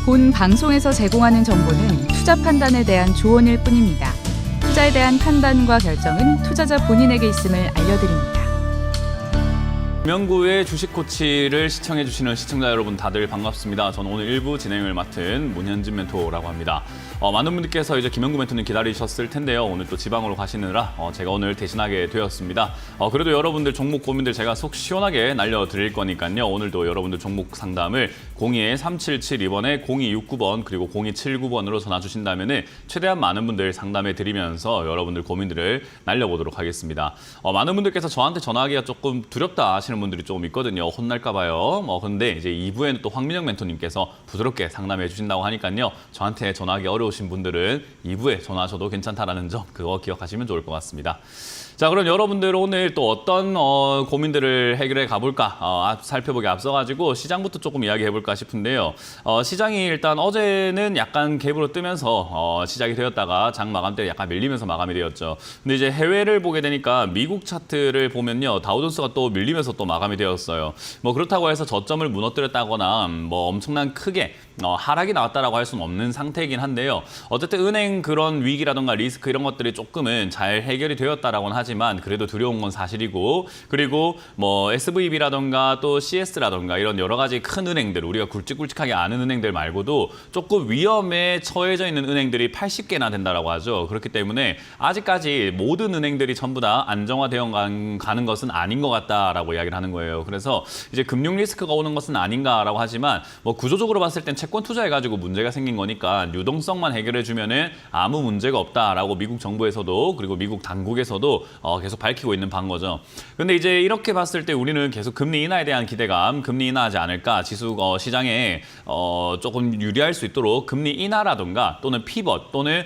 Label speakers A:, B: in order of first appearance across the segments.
A: 본 방송에서 제공하는 정보는 투자 판단에 대한 조언일 뿐입니다. 투자에 대한 판단과 결정은 투자자 본인에게 있음을 알려드립니다.
B: 김영구의 주식 코치를 시청해주시는 시청자 여러분 다들 반갑습니다. 저는 오늘 1부 진행을 맡은 문현진 멘토라고 합니다. 많은 분들께서 이제 김영구 멘토님 기다리셨을 텐데요. 오늘 또 지방으로 가시느라 제가 오늘 대신하게 되었습니다. 그래도 여러분들 종목 고민들 제가 속 시원하게 날려드릴 거니까요. 오늘도 여러분들 종목 상담을 02-3772번에 0269번 그리고 0279번으로 전화 주신다면 최대한 많은 분들 상담해 드리면서 여러분들 고민들을 날려보도록 하겠습니다. 많은 분들께서 저한테 전화하기가 조금 두렵다 하시는 분들이 조금 있거든요. 혼날까 봐요. 근데 이제 2부에는 또 황민영 멘토님께서 부드럽게 상담해 주신다고 하니까요. 저한테 전화하기 어려우신 분들은 2부에 전화하셔도 괜찮다라는 점 그거 기억하시면 좋을 것 같습니다. 자, 그럼 여러분들 오늘 또 어떤 고민들을 해결해 가볼까 살펴보기 앞서가지고 시장부터 조금 이야기해볼까 싶은데요. 시장이 일단 어제는 약간 갭으로 뜨면서 시작이 되었다가 장 마감 때 약간 밀리면서 마감이 되었죠. 근데 이제 해외를 보게 되니까 미국 차트를 보면요. 다우존스가 또 밀리면서 또 마감이 되었어요. 그렇다고 해서 저점을 무너뜨렸다거나 엄청난 크게 하락이 나왔다라고 할 수는 없는 상태이긴 한데요. 어쨌든 은행 그런 위기라든가 리스크 이런 것들이 조금은 잘 해결이 되었다라고는 하지만 그래도 두려운 건 사실이고, 그리고 SVB라든가 또 CS라든가 이런 여러 가지 큰 은행들, 우리가 굵직굵직하게 아는 은행들 말고도 조금 위험에 처해져 있는 은행들이 80개나 된다라고 하죠. 그렇기 때문에 아직까지 모든 은행들이 전부 다 안정화되어 가는 것은 아닌 것 같다라고 이야기를 하는 거예요. 그래서 이제 금융 리스크가 오는 것은 아닌가라고 하지만 구조적으로 봤을 땐 채권 투자해가지고 문제가 생긴 거니까 유동성만 해결해주면은 아무 문제가 없다라고 미국 정부에서도 그리고 미국 당국에서도 계속 밝히고 있는 바인 거죠. 근데 이제 이렇게 봤을 때 우리는 계속 금리 인하에 대한 기대감, 금리 인하하지 않을까, 지수 시장에 조금 유리할 수 있도록 금리 인하라든가 또는 피벗 또는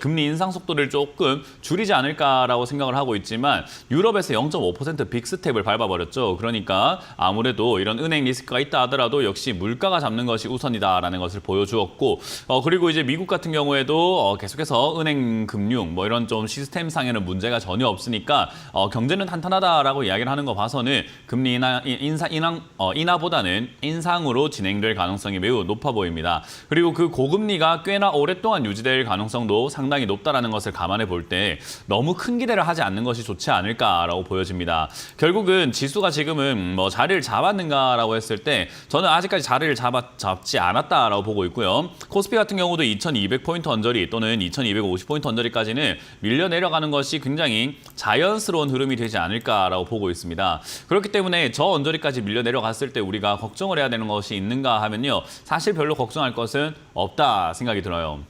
B: 금리 인상 속도를 조금 줄이지 않을까라고 생각을 하고 있지만 유럽에서 0.5% 빅스텝을 밟아버렸죠. 그러니까 아무래도 이런 은행 리스크가 있다 하더라도 역시 물가가 잡는 것이 우선이다라는 것을 보여주었고, 그리고 이제 미국 같은 경우에도 계속해서 은행 금융 이런 좀 시스템상에는 문제가 전혀 없으니까 경제는 탄탄하다라고 이야기를 하는 거 봐서는 금리 인하보다는 인상으로 진행될 가능성이 매우 높아 보입니다. 그리고 그 고금리가 꽤나 오랫동안 유지될 가능성도 상당히 높다라는 것을 감안해 볼 때 너무 큰 기대를 하지 않는 것이 좋지 않을까라고 보여집니다. 결국은 지수가 지금은 자리를 잡았는가라고 했을 때 저는 아직까지 자리를 잡지 않았다라고 보고 있고요. 코스피 같은 경우도 2200포인트 언저리 또는 2250포인트 언저리까지는 밀려 내려가는 것이 굉장히 자연스러운 흐름이 되지 않을까라고 보고 있습니다. 그렇기 때문에 저 언저리까지 밀려 내려갔을 때 우리가 걱정을 해야 되는 것이 있는가 하면요. 사실 별로 걱정할 것은 없다 생각이 들어요.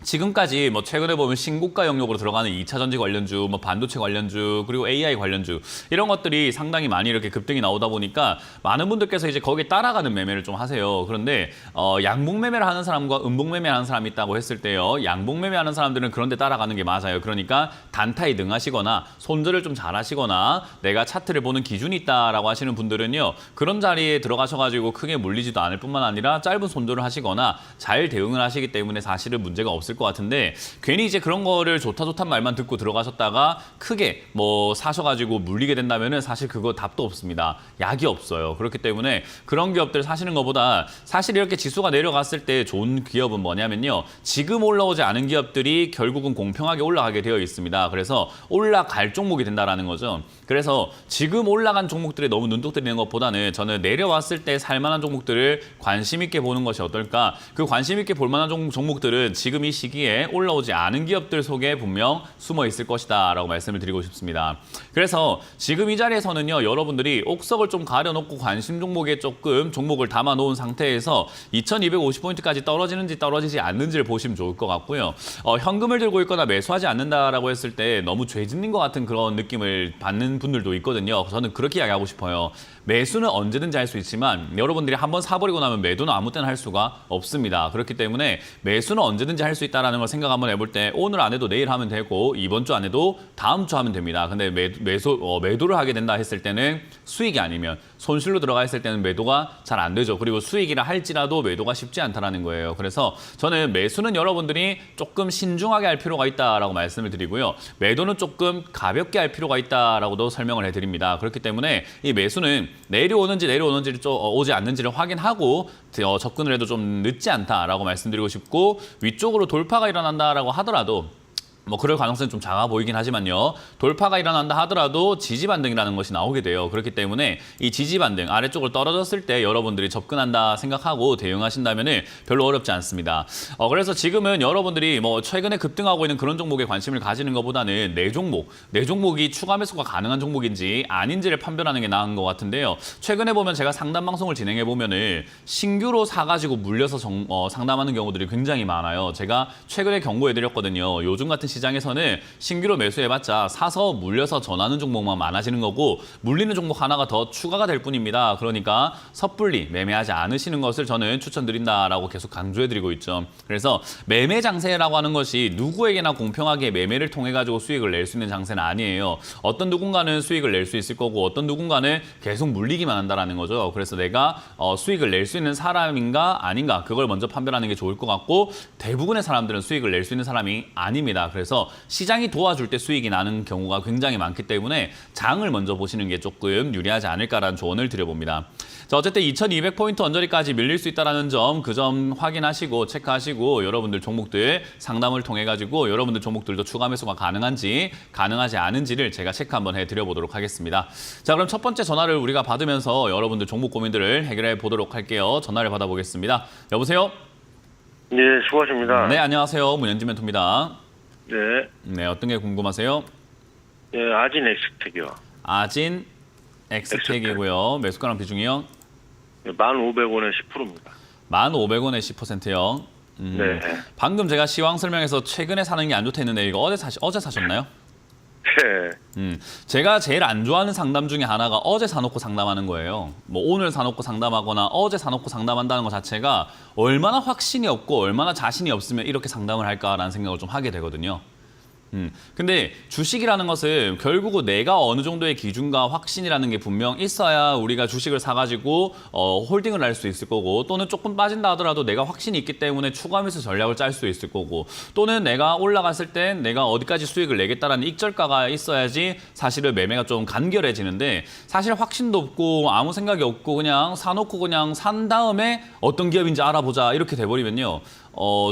B: 지금까지 최근에 보면 신고가 영역으로 들어가는 2차 전지 관련주, 반도체 관련주, 그리고 AI 관련주 이런 것들이 상당히 많이 이렇게 급등이 나오다 보니까 많은 분들께서 이제 거기에 따라가는 매매를 좀 하세요. 그런데 양봉 매매를 하는 사람과 음봉 매매를 하는 사람이 있다고 했을 때요. 양봉 매매하는 사람들은 그런 데 따라가는 게 맞아요. 그러니까 단타에 능하시거나 손절을 좀 잘하시거나 내가 차트를 보는 기준이 있다라고 하시는 분들은요. 그런 자리에 들어가셔가지고 크게 물리지도 않을 뿐만 아니라 짧은 손절을 하시거나 잘 대응을 하시기 때문에 사실은 문제가 없을 것 같은데 괜히 이제 그런 거를 좋다는 말만 듣고 들어가셨다가 크게 사셔가지고 물리게 된다면은 사실 그거 답도 없습니다. 약이 없어요. 그렇기 때문에 그런 기업들 사시는 것보다 사실 이렇게 지수가 내려갔을 때 좋은 기업은 뭐냐면요. 지금 올라오지 않은 기업들이 결국은 공평하게 올라가게 되어 있습니다. 그래서 올라갈 종목이 된다라는 거죠. 그래서 지금 올라간 종목들에 너무 눈독 들이는 것보다는 저는 내려왔을 때 살만한 종목들을 관심 있게 보는 것이 어떨까. 그 관심 있게 볼 만한 종목들은 지금 이 시기에 올라오지 않은 기업들 속에 분명 숨어 있을 것이다 라고 말씀을 드리고 싶습니다. 그래서 지금 이 자리에서는요. 여러분들이 옥석을 좀 가려놓고 관심 종목에 조금 종목을 담아놓은 상태에서 2250포인트까지 떨어지는지 떨어지지 않는지를 보시면 좋을 것 같고요. 현금을 들고 있거나 매수하지 않는다라고 했을 때 너무 죄짓는 것 같은 그런 느낌을 받는 분들도 있거든요. 저는 그렇게 이야기하고 싶어요. 매수는 언제든지 할 수 있지만 여러분들이 한번 사버리고 나면 매도는 아무 때나 할 수가 없습니다. 그렇기 때문에 매수는 언제든지 할 수 있다는 걸 생각 한번 해볼 때 오늘 안 해도 내일 하면 되고 이번 주 안 해도 다음 주 하면 됩니다. 근데 매도를 하게 된다 했을 때는 수익이 아니면 손실로 들어가 있을 때는 매도가 잘 안 되죠. 그리고 수익이라 할지라도 매도가 쉽지 않다라는 거예요. 그래서 저는 매수는 여러분들이 조금 신중하게 할 필요가 있다라고 말씀을 드리고요. 매도는 조금 가볍게 할 필요가 있다라고도 설명을 해드립니다. 그렇기 때문에 이 매수는 내려오는지를 오지 않는지를 확인하고 접근을 해도 좀 늦지 않다라고 말씀드리고 싶고, 위쪽으로 돌파가 일어난다라고 하더라도 뭐 그럴 가능성이 좀 작아 보이긴 하지만요. 돌파가 일어난다 하더라도 지지 반등이라는 것이 나오게 돼요. 그렇기 때문에 이 지지 반등 아래쪽으로 떨어졌을 때 여러분들이 접근한다 생각하고 대응하신다면 별로 어렵지 않습니다. 그래서 지금은 여러분들이 뭐 최근에 급등하고 있는 그런 종목에 관심을 가지는 것보다는 내 종목이 추가 매수가 가능한 종목인지 아닌지를 판별하는 게 나은 것 같은데요. 최근에 보면 제가 상담 방송을 진행해 보면은 신규로 사가지고 물려서 상담하는 경우들이 굉장히 많아요. 제가 최근에 경고해드렸거든요. 요즘 같은 시장에서는 신규로 매수해봤자 사서 물려서 전하는 종목만 많아지는 거고, 물리는 종목 하나가 더 추가가 될 뿐입니다. 그러니까 섣불리 매매하지 않으시는 것을 저는 추천드린다라고 계속 강조해드리고 있죠. 그래서 매매 장세라고 하는 것이 누구에게나 공평하게 매매를 통해 가지고 수익을 낼 수 있는 장세는 아니에요. 어떤 누군가는 수익을 낼 수 있을 거고 어떤 누군가는 계속 물리기만 한다라는 거죠. 그래서 내가 수익을 낼 수 있는 사람인가 아닌가, 그걸 먼저 판별하는 게 좋을 것 같고, 대부분의 사람들은 수익을 낼 수 있는 사람이 아닙니다. 그래서 시장이 도와줄 때 수익이 나는 경우가 굉장히 많기 때문에 장을 먼저 보시는 게 조금 유리하지 않을까라는 조언을 드려봅니다. 자, 어쨌든 2200포인트 언저리까지 밀릴 수 있다는 점, 그 점 확인하시고 체크하시고 여러분들 종목들 상담을 통해 가지고 여러분들 종목들도 추가 매수가 가능한지 가능하지 않은지를 제가 체크 한번 해드려보도록 하겠습니다. 자, 그럼 첫 번째 전화를 우리가 받으면서 여러분들 종목 고민들을 해결해 보도록 할게요. 전화를 받아보겠습니다. 여보세요?
C: 네, 수고하십니다.
B: 네, 안녕하세요. 문현진 멘토입니다.
C: 네,
B: 어떤 게 궁금하세요?
C: 네, 아진 엑스텍이요.
B: 아진 엑스텍이고요. 매수가랑 비중이요?
C: 1,500원에 10%입니다.
B: 1,500원에 10%요.
C: 네.
B: 방금 제가 시황 설명에서 최근에 사는 게 안 좋다 했는데 이거 어제 사셨나요?
C: 네.
B: 제가 제일 안 좋아하는 상담 중에 하나가 어제 사놓고 상담하는 거예요. 뭐 오늘 사놓고 상담하거나 어제 사놓고 상담한다는 것 자체가 얼마나 확신이 없고 얼마나 자신이 없으면 이렇게 상담을 할까라는 생각을 좀 하게 되거든요. 근데 주식이라는 것은 결국은 내가 어느 정도의 기준과 확신이라는 게 분명 있어야 우리가 주식을 사가지고 홀딩을 할 수 있을 거고, 또는 조금 빠진다 하더라도 내가 확신이 있기 때문에 추가 매수 전략을 짤 수 있을 거고, 또는 내가 올라갔을 땐 내가 어디까지 수익을 내겠다라는 익절가가 있어야지 사실은 매매가 좀 간결해지는데, 사실 확신도 없고 아무 생각이 없고 그냥 사놓고 그냥 산 다음에 어떤 기업인지 알아보자 이렇게 돼버리면요.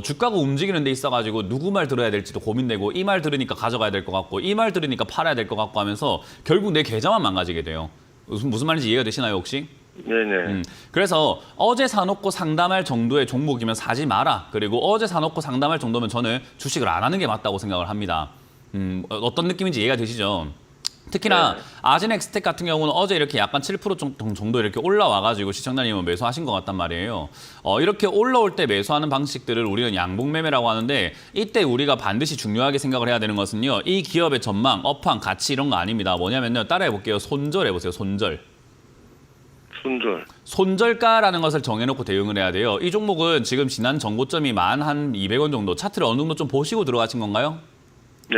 B: 주가가 움직이는 데 있어가지고 누구 말 들어야 될지도 고민되고, 이 말 들으니까 가져가야 될 것 같고 이 말 들으니까 팔아야 될 것 같고 하면서 결국 내 계좌만 망가지게 돼요. 무슨 말인지 이해가 되시나요 혹시?
C: 네네.
B: 그래서 어제 사놓고 상담할 정도의 종목이면 사지 마라. 그리고 어제 사놓고 상담할 정도면 저는 주식을 안 하는 게 맞다고 생각을 합니다. 어떤 느낌인지 이해가 되시죠? 특히나
C: 네.
B: 아진엑스텍 같은 경우는 어제 이렇게 약간 7% 정도 이렇게 올라와가지고 시청자님은 매수하신 것 같단 말이에요. 이렇게 올라올 때 매수하는 방식들을 우리는 양봉 매매라고 하는데, 이때 우리가 반드시 중요하게 생각을 해야 되는 것은요, 이 기업의 전망, 업황, 가치 이런 거 아닙니다. 뭐냐면요, 따라해볼게요. 손절 해보세요. 손절. 손절가라는 것을 정해놓고 대응을 해야 돼요. 이 종목은 지금 지난 전고점이 한 200원 정도, 차트를 어느 정도 좀 보시고 들어가신 건가요?
C: 네.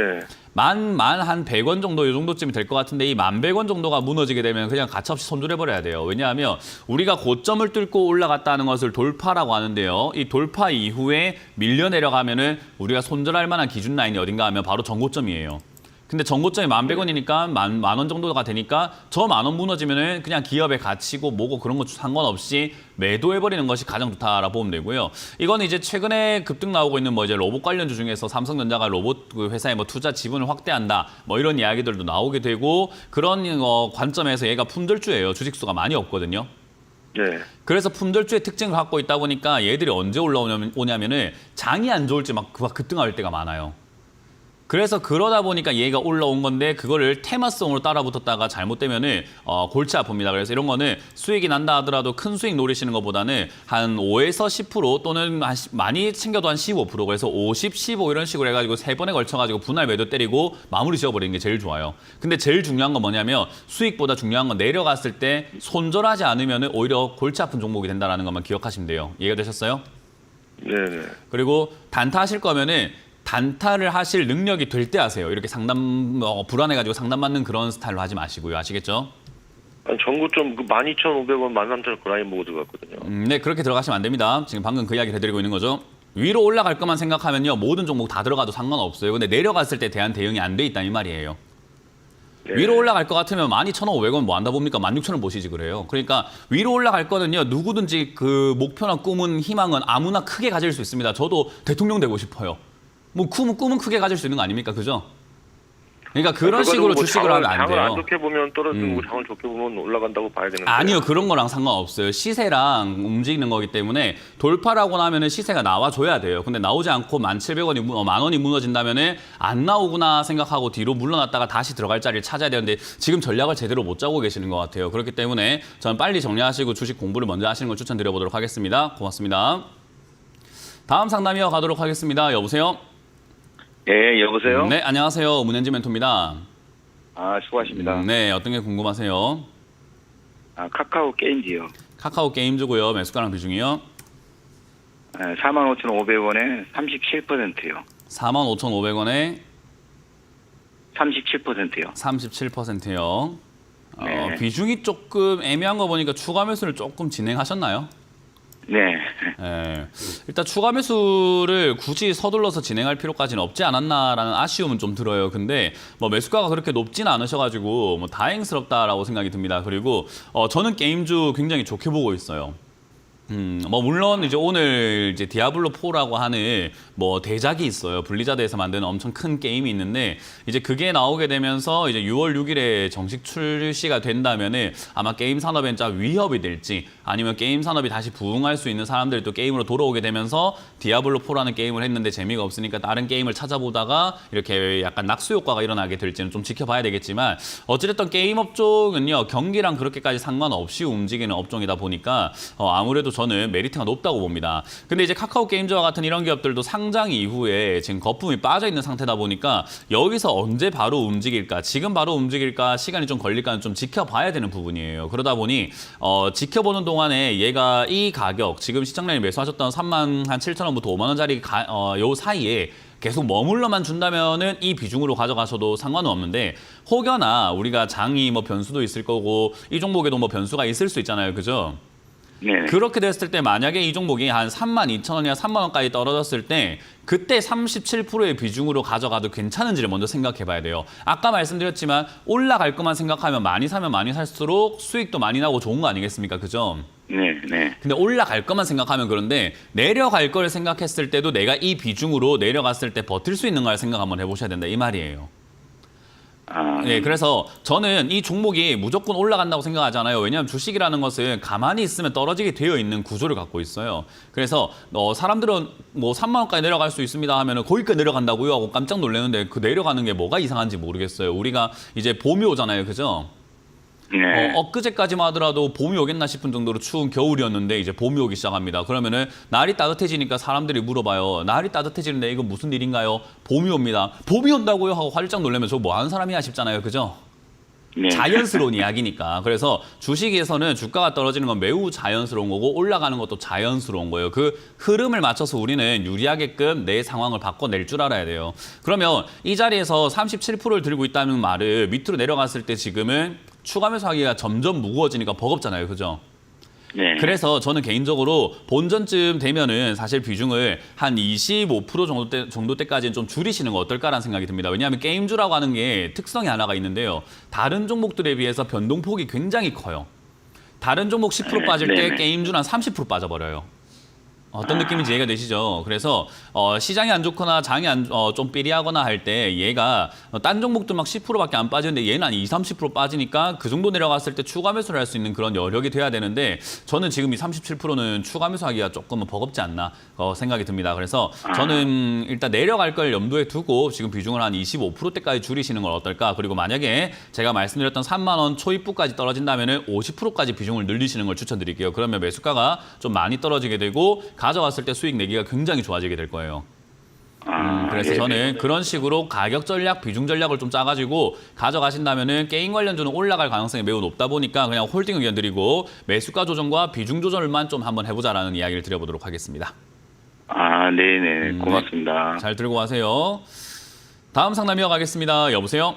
B: 한 100원 정도 이 정도쯤이 될 것 같은데, 이 1,100원 정도가 무너지게 되면 그냥 가차없이 손절해버려야 돼요. 왜냐하면 우리가 고점을 뚫고 올라갔다는 것을 돌파라고 하는데요. 이 돌파 이후에 밀려 내려가면은 우리가 손절할 만한 기준 라인이 어딘가 하면 바로 전고점이에요. 근데 전고점이 1,100원이니까 만 원 정도가 되니까 저 10,000원 무너지면은 그냥 기업의 가치고 뭐고 그런 거 상관없이 매도해버리는 것이 가장 좋다라고 보면 되고요. 이거는 이제 최근에 급등 나오고 있는 뭐 이제 로봇 관련주 중에서 삼성전자가 로봇 회사의 뭐 투자 지분을 확대한다 뭐 이런 이야기들도 나오게 되고, 그런 관점에서 얘가 품절주예요. 주식수가 많이 없거든요.
C: 네.
B: 그래서 품절주의 특징을 갖고 있다 보니까 얘들이 언제 올라오냐면은 장이 안 좋을 때 막 급등할 때가 많아요. 그래서 그러다 보니까 얘가 올라온 건데, 그거를 테마성으로 따라붙었다가 잘못되면은 골치 아픕니다. 그래서 이런 거는 수익이 난다 하더라도 큰 수익 노리시는 것보다는 한 5에서 10% 또는 많이 챙겨도 한 15%, 그래서 50, 15 이런 식으로 해가지고 3번에 걸쳐가지고 분할 매도 때리고 마무리 지어버리는 게 제일 좋아요. 근데 제일 중요한 건 뭐냐면, 수익보다 중요한 건 내려갔을 때 손절하지 않으면은 오히려 골치 아픈 종목이 된다는 것만 기억하시면 돼요. 이해가 되셨어요?
C: 네네.
B: 그리고 단타하실 거면은 단타를 하실 능력이 될 때 하세요. 이렇게 상담 불안해가지고 상담받는 그런 스타일로 하지 마시고요. 아시겠죠?
C: 아니, 전고점 그 12,500원, 13,000원 그 라인 보고 들어갔거든요.
B: 네, 그렇게 들어가시면 안 됩니다. 지금 방금 그 이야기를 해드리고 있는 거죠. 위로 올라갈 것만 생각하면요. 모든 종목 다 들어가도 상관없어요. 근데 내려갔을 때 대한 대응이 안 돼 있다 이 말이에요.
C: 네.
B: 위로 올라갈 것 같으면 12,500원 뭐 한다 봅니까? 16,000원 보시지 그래요. 그러니까 위로 올라갈 거는요. 누구든지 그 목표나 꿈은 희망은 아무나 크게 가질 수 있습니다. 저도 대통령 되고 싶어요. 뭐 꿈은 크게 가질 수 있는 거 아닙니까? 그죠? 그러니까 그런 식으로
C: 뭐
B: 주식을 하면 안
C: 장을 안
B: 돼요.
C: 좋게 보면 떨어지고 장을 좋게 보면 올라간다고 봐야 되는데.
B: 아니요. 그런 거랑 상관없어요. 시세랑 움직이는 거기 때문에 돌파라고 나면은 시세가 나와줘야 돼요. 근데 나오지 않고 1,700원이, 10,000원이 무너진다면은 안 나오구나 생각하고 뒤로 물러났다가 다시 들어갈 자리를 찾아야 되는데 지금 전략을 제대로 못 짜고 계시는 것 같아요. 그렇기 때문에 저는 빨리 정리하시고 주식 공부를 먼저 하시는 걸 추천드려보도록 하겠습니다. 고맙습니다. 다음 상담 이어가도록 하겠습니다. 여보세요?
D: 예, 여보세요?
B: 네, 안녕하세요. 문현지 멘토입니다.
D: 아, 수고하십니다.
B: 네, 어떤 게 궁금하세요?
D: 아, 카카오 게임즈요.
B: 카카오 게임즈고요. 매수가랑 비중이요?
D: 45,500원에 37%요.
B: 45,500원에
D: 37%요.
B: 37%요.
D: 네.
B: 비중이 조금 애매한 거 보니까 추가 매수를 조금 진행하셨나요?
D: 네.
B: 예. 일단 추가 매수를 굳이 서둘러서 진행할 필요까지는 없지 않았나라는 아쉬움은 좀 들어요. 근데 뭐 매수가가 그렇게 높지는 않으셔가지고 뭐 다행스럽다라고 생각이 듭니다. 그리고 저는 게임주 굉장히 좋게 보고 있어요. 뭐 물론 이제 오늘 이제 디아블로 4라고 하는 뭐 대작이 있어요. 블리자드에서 만드는 엄청 큰 게임이 있는데 이제 그게 나오게 되면서 이제 6월 6일에 정식 출시가 된다면은 아마 게임 산업에 좀 위협이 될지 아니면 게임 산업이 다시 부흥할 수 있는 사람들이 또 게임으로 돌아오게 되면서 디아블로 4라는 게임을 했는데 재미가 없으니까 다른 게임을 찾아보다가 이렇게 약간 낙수 효과가 일어나게 될지는 좀 지켜봐야 되겠지만 어찌됐든 게임 업종은요 경기랑 그렇게까지 상관없이 움직이는 업종이다 보니까 아무래도 저는 메리트가 높다고 봅니다. 근데 이제 카카오 게임즈와 같은 이런 기업들도 상장 이후에 지금 거품이 빠져 있는 상태다 보니까 여기서 언제 바로 움직일까, 지금 바로 움직일까, 시간이 좀 걸릴까는 좀 지켜봐야 되는 부분이에요. 그러다 보니 지켜보는 동안에 얘가 이 가격, 지금 시청자님 매수하셨던 37,000원부터 5만 원짜리 요 사이에 계속 머물러만 준다면은 이 비중으로 가져가셔도 상관은 없는데 혹여나 우리가 장이 뭐 변수도 있을 거고 이 종목에도 뭐 변수가 있을 수 있잖아요. 그죠?
D: 네.
B: 그렇게 됐을 때 만약에 이 종목이 한 32,000원이나 3만 원까지 떨어졌을 때 그때 37%의 비중으로 가져가도 괜찮은지를 먼저 생각해 봐야 돼요. 아까 말씀드렸지만 올라갈 것만 생각하면 많이 사면 많이 살수록 수익도 많이 나고 좋은 거 아니겠습니까? 그죠?
D: 네, 네.
B: 근데 올라갈 것만 생각하면 그런데 내려갈 걸 생각했을 때도 내가 이 비중으로 내려갔을 때 버틸 수 있는 걸 생각 한번 해보셔야 된다 이 말이에요.
D: 아,
B: 네, 그래서 저는 이 종목이 무조건 올라간다고 생각하잖아요. 왜냐하면 주식이라는 것은 가만히 있으면 떨어지게 되어 있는 구조를 갖고 있어요. 그래서 사람들은 뭐 3만 원까지 내려갈 수 있습니다 하면은 거기까지 내려간다고요 하고 깜짝 놀라는데 그 내려가는 게 뭐가 이상한지 모르겠어요. 우리가 이제 봄이 오잖아요, 그죠?
D: 네.
B: 엊그제까지만 하더라도 봄이 오겠나 싶은 정도로 추운 겨울이었는데 이제 봄이 오기 시작합니다. 그러면은 날이 따뜻해지니까 사람들이 물어봐요. 날이 따뜻해지는데 이거 무슨 일인가요? 봄이 옵니다. 봄이 온다고요? 하고 활짝 놀라면 저 뭐 하는 사람이야 싶잖아요. 그죠?
D: 네.
B: 자연스러운 이야기니까. 그래서 주식에서는 주가가 떨어지는 건 매우 자연스러운 거고 올라가는 것도 자연스러운 거예요. 그 흐름을 맞춰서 우리는 유리하게끔 내 상황을 바꿔낼 줄 알아야 돼요. 그러면 이 자리에서 37%를 들고 있다는 말을 밑으로 내려갔을 때 지금은 추가 매수하기가 점점 무거워지니까 버겁잖아요. 그죠?
D: 네.
B: 그래서 저는 개인적으로 본전쯤 되면은 사실 비중을 한 25% 정도 때까지는 좀 줄이시는 거 어떨까라는 생각이 듭니다. 왜냐하면 게임주라고 하는 게 특성이 하나가 있는데요. 다른 종목들에 비해서 변동폭이 굉장히 커요. 다른 종목 10% 빠질 때
D: 네네.
B: 게임주는 한 30% 빠져버려요. 어떤 느낌인지 이해가 되시죠? 그래서 시장이 안 좋거나 장이 좀 삐리하거나 할 때 얘가 딴 종목도 막 10%밖에 안 빠지는데 얘는 한 20, 30% 빠지니까 그 정도 내려갔을 때 추가 매수를 할 수 있는 그런 여력이 돼야 되는데 저는 지금 이 37%는 추가 매수하기가 조금은 버겁지 않나 생각이 듭니다. 그래서 저는 일단 내려갈 걸 염두에 두고 지금 비중을 한 25%대까지 줄이시는 건 어떨까? 그리고 만약에 제가 말씀드렸던 3만 원 초입부까지 떨어진다면 50%까지 비중을 늘리시는 걸 추천드릴게요. 그러면 매수가가 좀 많이 떨어지게 되고 가져갔을 때 수익 내기가 굉장히 좋아지게 될 거예요. 그래서
D: 예,
B: 저는
D: 네.
B: 그런 식으로 가격 전략, 비중 전략을 좀 짜가지고 가져가신다면은 게임 관련주는 올라갈 가능성이 매우 높다 보니까 그냥 홀딩 의견 드리고 매수가 조정과 비중 조절만 좀 한번 해보자라는 이야기를 드려보도록 하겠습니다.
D: 아, 네네. 고맙습니다.
B: 잘 들고 가세요. 다음 상담 이어가겠습니다. 여보세요?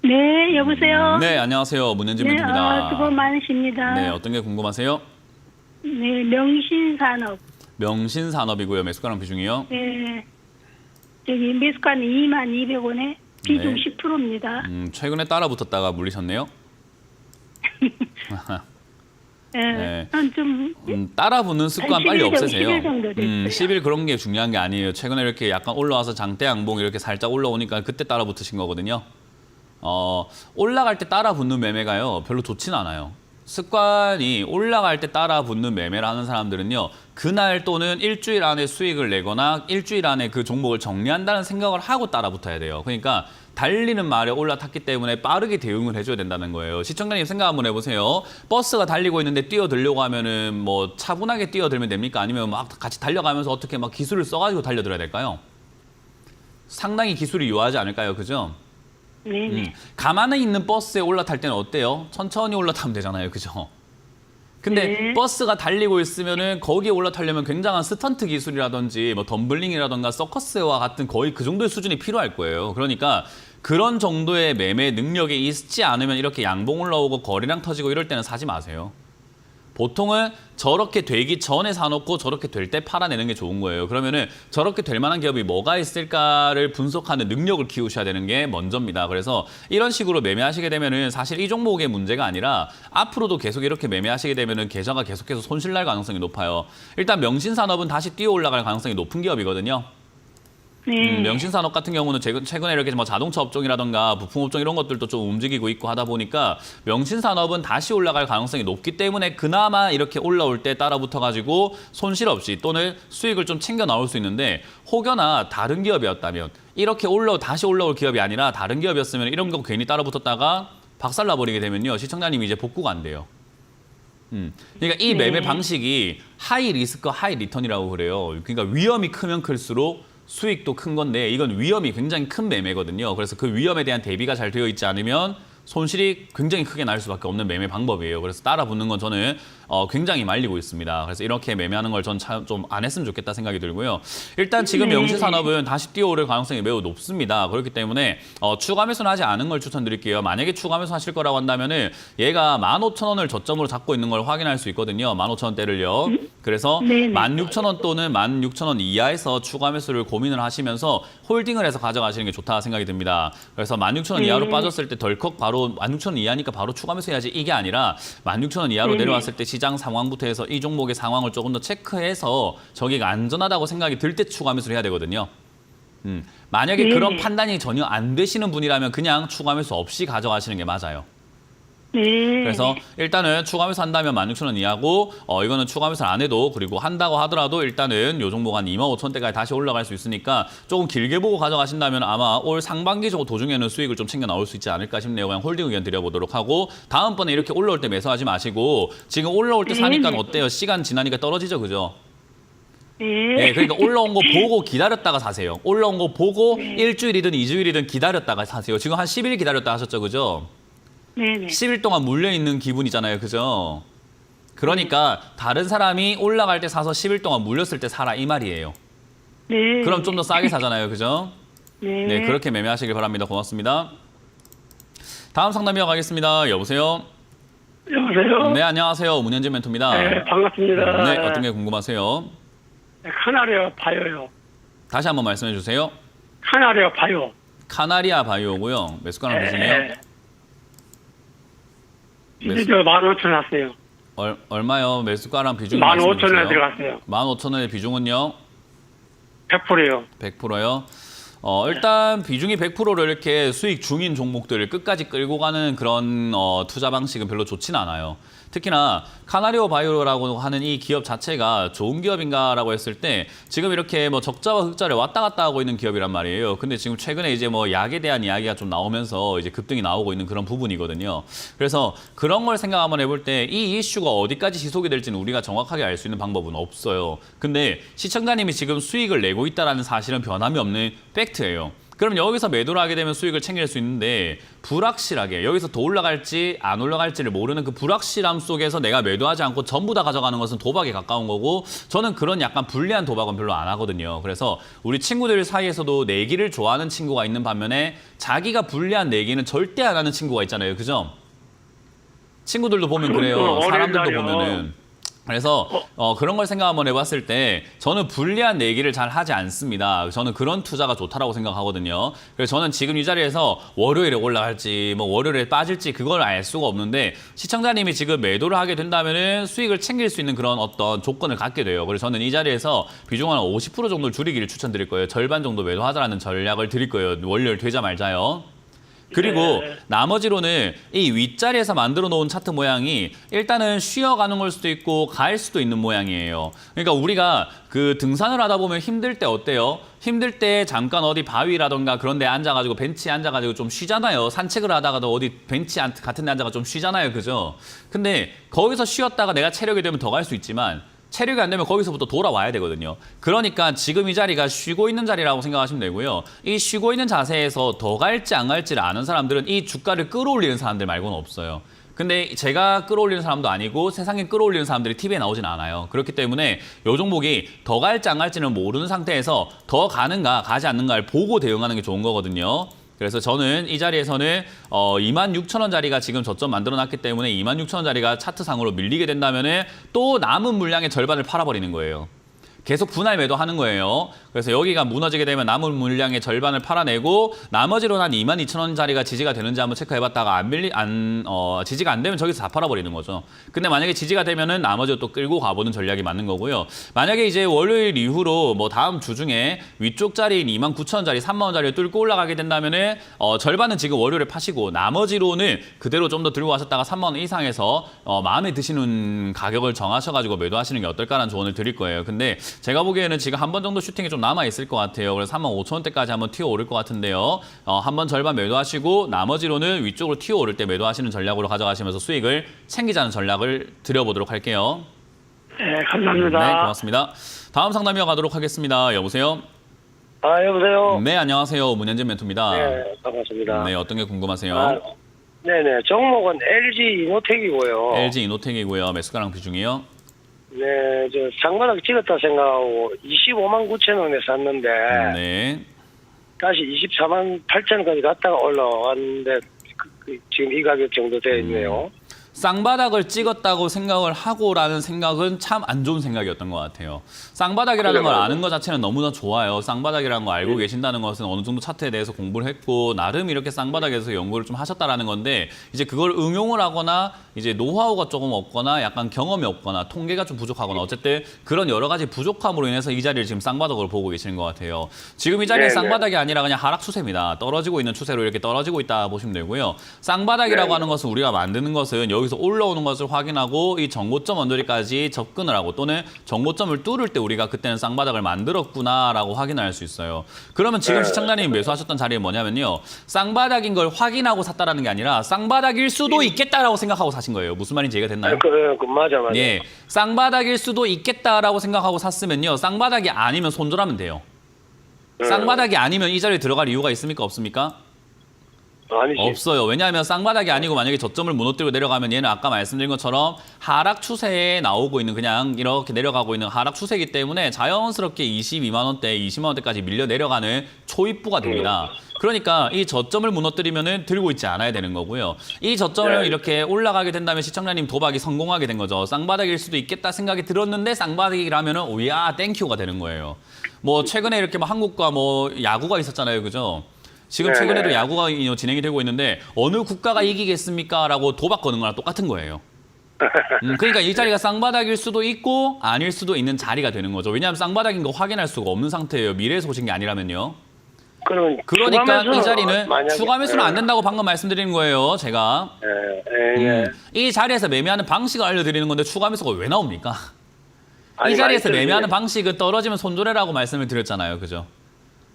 E: 네, 여보세요?
B: 네, 안녕하세요. 문현진
E: 네,
B: 멘토입니다.
E: 수고 많으십니다.
B: 네, 어떤 게 궁금하세요?
E: 네, 명신산업.
B: 명신산업이고요. 매수가랑 비중이요?
E: 네, 저기 매수가는 22,200원에 비중
B: 네.
E: 10%입니다.
B: 최근에 따라 붙었다가 물리셨네요.
E: 네, 한좀
B: 따라 붙는 습관
E: 한
B: 빨리
E: 10일
B: 없애세요.
E: 10일 정도 됐어요.
B: 10일 그런 게 중요한 게 아니에요. 최근에 이렇게 약간 올라와서 장대 양봉 이렇게 살짝 올라오니까 그때 따라 붙으신 거거든요. 올라갈 때 따라 붙는 매매가요. 별로 좋지는 않아요. 습관이 올라갈 때 따라 붙는 매매를 하는 사람들은요. 그날 또는 일주일 안에 수익을 내거나 일주일 안에 그 종목을 정리한다는 생각을 하고 따라 붙어야 돼요. 그러니까 달리는 말에 올라탔기 때문에 빠르게 대응을 해줘야 된다는 거예요. 시청자님 생각 한번 해보세요. 버스가 달리고 있는데 뛰어들려고 하면은 뭐 차분하게 뛰어들면 됩니까? 아니면 막 같이 달려가면서 어떻게 막 기술을 써가지고 달려들어야 될까요? 상당히 기술이 요하지 않을까요? 그죠?
E: 네네.
B: 가만히 있는 버스에 올라탈 때는 어때요? 천천히 올라타면 되잖아요. 그죠? 근데
E: 네.
B: 버스가 달리고 있으면은 거기에 올라타려면 굉장한 스턴트 기술이라든지 뭐 덤블링이라든가 서커스와 같은 거의 그 정도의 수준이 필요할 거예요. 그러니까 그런 정도의 매매 능력이 있지 않으면 이렇게 양봉 올라오고 거래량 터지고 이럴 때는 사지 마세요. 보통은 저렇게 되기 전에 사놓고 저렇게 될 때 팔아내는 게 좋은 거예요. 그러면은 저렇게 될 만한 기업이 뭐가 있을까를 분석하는 능력을 키우셔야 되는 게 먼저입니다. 그래서 이런 식으로 매매하시게 되면은 사실 이 종목의 문제가 아니라 앞으로도 계속 이렇게 매매하시게 되면은 계좌가 계속해서 손실 날 가능성이 높아요. 일단 명신산업은 다시 뛰어 올라갈 가능성이 높은 기업이거든요.
E: 네.
B: 명신산업 같은 경우는 최근에 이렇게 뭐 자동차 업종이라던가 부품 업종 이런 것들도 좀 움직이고 있고 하다 보니까 명신산업은 다시 올라갈 가능성이 높기 때문에 그나마 이렇게 올라올 때 따라 붙어가지고 손실 없이 또는 수익을 좀 챙겨 나올 수 있는데 혹여나 다른 기업이었다면 이렇게 다시 올라올 기업이 아니라 다른 기업이었으면 이런 거 괜히 따라 붙었다가 박살나 버리게 되면요. 시청자님이 이제 복구가 안 돼요. 그러니까 이 매매 방식이 하이 리스크 하이 리턴이라고 그래요. 그러니까 위험이 크면 클수록 수익도 큰 건데 이건 위험이 굉장히 큰 매매거든요. 그래서 그 위험에 대한 대비가 잘 되어 있지 않으면 손실이 굉장히 크게 날 수밖에 없는 매매 방법이에요. 그래서 따라 붙는 건 저는 굉장히 말리고 있습니다. 그래서 이렇게 매매하는 걸 전 좀 안 했으면 좋겠다 생각이 들고요. 일단 지금 명신산업은 다시 뛰어오를 가능성이 매우 높습니다. 그렇기 때문에 추가 매수는 하지 않은 걸 추천드릴게요. 만약에 추가 매수 하실 거라고 한다면은 얘가 15,000원을 저점으로 잡고 있는 걸 확인할 수 있거든요. 15,000원대를요. 그래서
E: 네네.
B: 16,000원 또는 16,000원 이하에서 추가 매수를 고민을 하시면서 홀딩을 해서 가져가시는 게 좋다 생각이 듭니다. 그래서 16,000원 이하로 빠졌을 때 덜컥 바로 16,000원 이하니까 바로 추가 매수해야지 이게 아니라 16,000원 이하로 내려왔을 때 시장 상황부터 해서 이 종목의 상황을 조금 더 체크해서 저기가 안전하다고 생각이 들 때 추가 매수를 해야 되거든요. 만약에 그런 판단이 전혀 안 되시는 분이라면 그냥 추가 매수 없이 가져가시는 게 맞아요.
E: 네.
B: 그래서 일단은 추가 매수 한다면 16,000원 이하고 이거는 추가 매수를 안 해도 그리고 한다고 하더라도 일단은 요 종목 한 25,000원대까지 다시 올라갈 수 있으니까 조금 길게 보고 가져가신다면 아마 올 상반기 도중에는 수익을 좀 챙겨 나올 수 있지 않을까 싶네요. 그냥 홀딩 의견 드려보도록 하고 다음번에 이렇게 올라올 때 매수하지 마시고 지금 올라올 때 사니까 어때요? 시간 지나니까 떨어지죠, 그죠? 네, 그러니까 올라온 거 보고 기다렸다가 사세요. 올라온 거 보고 일주일이든 2주일이든 기다렸다가 사세요. 지금 한 10일 기다렸다 하셨죠, 그죠?
E: 네네.
B: 10일 동안 물려있는 기분이잖아요. 그죠? 그러니까 다른 사람이 올라갈 때 사서 10일 동안 물렸을 때 사라 이 말이에요.
E: 네.
B: 그럼 좀 더 싸게 사잖아요. 그죠?
E: 네.
B: 네, 그렇게 매매하시길 바랍니다. 고맙습니다. 다음 상담 이어가겠습니다. 여보세요?
F: 여보세요?
B: 네, 안녕하세요. 문현진 멘토입니다.
F: 네, 반갑습니다.
B: 네, 어떤 게 궁금하세요?
F: 카나리아 바이오요.
B: 다시 한번 말씀해 주세요.
F: 카나리아 바이오.
B: 카나리아 바이오고요. 매수가랑 비중이요?
F: 이제 저 15,000원 샀어요.
B: 얼마요? 매수가랑 비중
F: 15,000원에 들어갔어요.
B: 15,000원의 비중은요?
F: 100%요.
B: 100%요? 일단 비중이 100%를 이렇게 수익 중인 종목들을 끝까지 끌고 가는 그런 투자 방식은 별로 좋진 않아요. 특히나 카나리오 바이오라고 하는 이 기업 자체가 좋은 기업인가라고 했을 때 지금 이렇게 뭐 적자와 흑자를 왔다 갔다 하고 있는 기업이란 말이에요. 근데 지금 최근에 이제 뭐 약에 대한 이야기가 좀 나오면서 이제 급등이 나오고 있는 그런 부분이거든요. 그래서 그런 걸 생각 한번 해볼 때 이 이슈가 어디까지 지속이 될지는 우리가 정확하게 알 수 있는 방법은 없어요. 근데 시청자님이 지금 수익을 내고 있다는 사실은 변함이 없는 팩트예요. 그럼 여기서 매도를 하게 되면 수익을 챙길 수 있는데 불확실하게 여기서 더 올라갈지 안 올라갈지를 모르는 그 불확실함 속에서 내가 매도하지 않고 전부 다 가져가는 것은 도박에 가까운 거고 저는 그런 약간 불리한 도박은 별로 안 하거든요. 그래서 우리 친구들 사이에서도 내기를 좋아하는 친구가 있는 반면에 자기가 불리한 내기는 절대 안 하는 친구가 있잖아요. 그죠? 친구들도 보면 그래요.
F: 어린
B: 사람들도
F: 날이요.
B: 보면은. 그래서 그런 걸 생각 한번 해봤을 때 저는 불리한 내기를 잘 하지 않습니다. 저는 그런 투자가 좋다라고 생각하거든요. 그래서 저는 지금 이 자리에서 월요일에 올라갈지 뭐 월요일에 빠질지 그걸 알 수가 없는데 시청자님이 지금 매도를 하게 된다면은 수익을 챙길 수 있는 그런 어떤 조건을 갖게 돼요. 그래서 저는 이 자리에서 비중을 한 50% 정도를 줄이기를 추천드릴 거예요. 절반 정도 매도하자라는 전략을 드릴 거예요. 월요일 되자 말자요. 그리고 나머지로는 이 윗자리에서 만들어 놓은 차트 모양이 일단은 쉬어가는 걸 수도 있고 갈 수도 있는 모양이에요. 그러니까 우리가 그 등산을 하다 보면 힘들 때 어때요? 힘들 때 잠깐 어디 바위라던가 그런 데 앉아가지고 벤치에 앉아가지고 좀 쉬잖아요. 산책을 하다가도 어디 벤치 같은 데 앉아가 좀 쉬잖아요. 그죠? 근데 거기서 쉬었다가 내가 체력이 되면 더 갈 수 있지만 체력이 안 되면 거기서부터 돌아와야 되거든요. 그러니까 지금 이 자리가 쉬고 있는 자리라고 생각하시면 되고요. 이 쉬고 있는 자세에서 더 갈지 안 갈지를 아는 사람들은 이 주가를 끌어올리는 사람들 말고는 없어요. 근데 제가 끌어올리는 사람도 아니고 세상에 끌어올리는 사람들이 TV에 나오진 않아요. 그렇기 때문에 이 종목이 더 갈지 안 갈지는 모르는 상태에서 더 가는가 가지 않는가를 보고 대응하는 게 좋은 거거든요. 그래서 저는 이 자리에서는 26,000원짜리가 지금 저점 만들어놨기 때문에 26,000원짜리가 차트상으로 밀리게 된다면 또 남은 물량의 절반을 팔아버리는 거예요. 계속 분할 매도하는 거예요. 그래서 여기가 무너지게 되면 남은 물량의 절반을 팔아내고 나머지로는 한 22,000원짜리가 지지가 되는지 한번 체크해봤다가 지지가 안 되면 저기서 다 팔아버리는 거죠. 근데 만약에 지지가 되면은 나머지 또 끌고 가보는 전략이 맞는 거고요. 만약에 이제 월요일 이후로 뭐 다음 주 중에 위쪽 자리인 29,000원짜리, 30,000원짜리를 뚫고 올라가게 된다면은 절반은 지금 월요일에 파시고 나머지로는 그대로 좀 더 들고 가셨다가 30,000원 이상에서 마음에 드시는 가격을 정하셔가지고 매도하시는 게 어떨까라는 조언을 드릴 거예요. 근데 제가 보기에는 지금 한 번 정도 슈팅이 좀 남아있을 것 같아요. 그래서 35,000원대까지 한번 튀어오를 것 같은데요. 한 번 절반 매도하시고 나머지로는 위쪽으로 튀어오를 때 매도하시는 전략으로 가져가시면서 수익을 챙기자는 전략을 드려보도록 할게요.
F: 네, 감사합니다.
B: 네, 고맙습니다. 다음 상담 이어가도록 하겠습니다. 여보세요?
G: 아, 여보세요?
B: 네, 안녕하세요. 문현진 멘토입니다.
G: 네, 반갑습니다.
B: 네, 어떤 게 궁금하세요?
G: 네네. 종목은 LG 이노텍이고요.
B: LG 이노텍이고요. 매수가랑 비중이요?
G: 네, 저 장바닥 찍었다 생각하고 25만 9천 원에 샀는데
B: 네.
G: 다시 24만 8천 원까지 갔다가 올라왔는데 지금 이 가격 정도 되어 있네요.
B: 쌍바닥을 찍었다고 생각을 하고라는 생각은 참 안 좋은 생각이었던 것 같아요. 쌍바닥이라는 걸 아는 것 자체는 너무나 좋아요. 쌍바닥이라는 거 알고 계신다는 것은 어느 정도 차트에 대해서 공부를 했고 나름 이렇게 쌍바닥에서 연구를 좀 하셨다라는 건데 이제 그걸 응용을 하거나 이제 노하우가 조금 없거나 약간 경험이 없거나 통계가 좀 부족하거나 어쨌든 그런 여러 가지 부족함으로 인해서 이 자리를 지금 쌍바닥으로 보고 계시는 것 같아요. 지금 이 자리는 쌍바닥이 아니라 그냥 하락 추세입니다. 떨어지고 있는 추세로 이렇게 떨어지고 있다 보시면 되고요. 쌍바닥이라고 하는 것은 우리가 만드는 것은 여기서 올라오는 것을 확인하고 이 정고점 언저리까지 접근을 하고 또는 정고점을 뚫을 때 우리가 그때는 쌍바닥을 만들었구나라고 확인할 수 있어요. 그러면 지금 시청자님이 매수하셨던 자리는 뭐냐면요. 쌍바닥인 걸 확인하고 샀다라는 게 아니라 쌍바닥일 수도 있겠다라고 생각하고 사신 거예요. 무슨 말인지 이해가 됐나요?
G: 맞아.
B: 예, 쌍바닥일 수도 있겠다라고 생각하고 샀으면요. 쌍바닥이 아니면 손절하면 돼요. 쌍바닥이 아니면 이 자리에 들어갈 이유가 있습니까? 없습니까?
G: 아니지.
B: 없어요. 왜냐하면 쌍바닥이 아니고 만약에 저점을 무너뜨리고 내려가면 얘는 아까 말씀드린 것처럼 하락 추세에 나오고 있는 그냥 이렇게 내려가고 있는 하락 추세이기 때문에 자연스럽게 22만 원대, 20만 원대까지 밀려 내려가는 초입부가 됩니다. 그러니까 이 저점을 무너뜨리면은 들고 있지 않아야 되는 거고요. 이 저점을 이렇게 올라가게 된다면 시청자님 도박이 성공하게 된 거죠. 쌍바닥일 수도 있겠다 생각이 들었는데 쌍바닥이라면은 오야 땡큐가 되는 거예요. 뭐 최근에 이렇게 뭐 한국과 뭐 야구가 있었잖아요, 그죠? 지금 최근에도 야구가 진행이 되고 있는데 어느 국가가 이기겠습니까? 라고 도박 거는 거랑 똑같은 거예요. 그러니까 이 자리가 쌍바닥일 수도 있고 아닐 수도 있는 자리가 되는 거죠. 왜냐하면 쌍바닥인 거 확인할 수가 없는 상태예요. 미래에서 오신 게 아니라면요. 그러니까 이 자리는 추가 매수는 안 된다고 방금 말씀드리는 거예요. 제가. 이 자리에서 매매하는 방식을 알려드리는 건데 추가 매수가 왜 나옵니까? 이 자리에서 매매하는 방식은 떨어지면 손절해라고 말씀을 드렸잖아요. 그죠?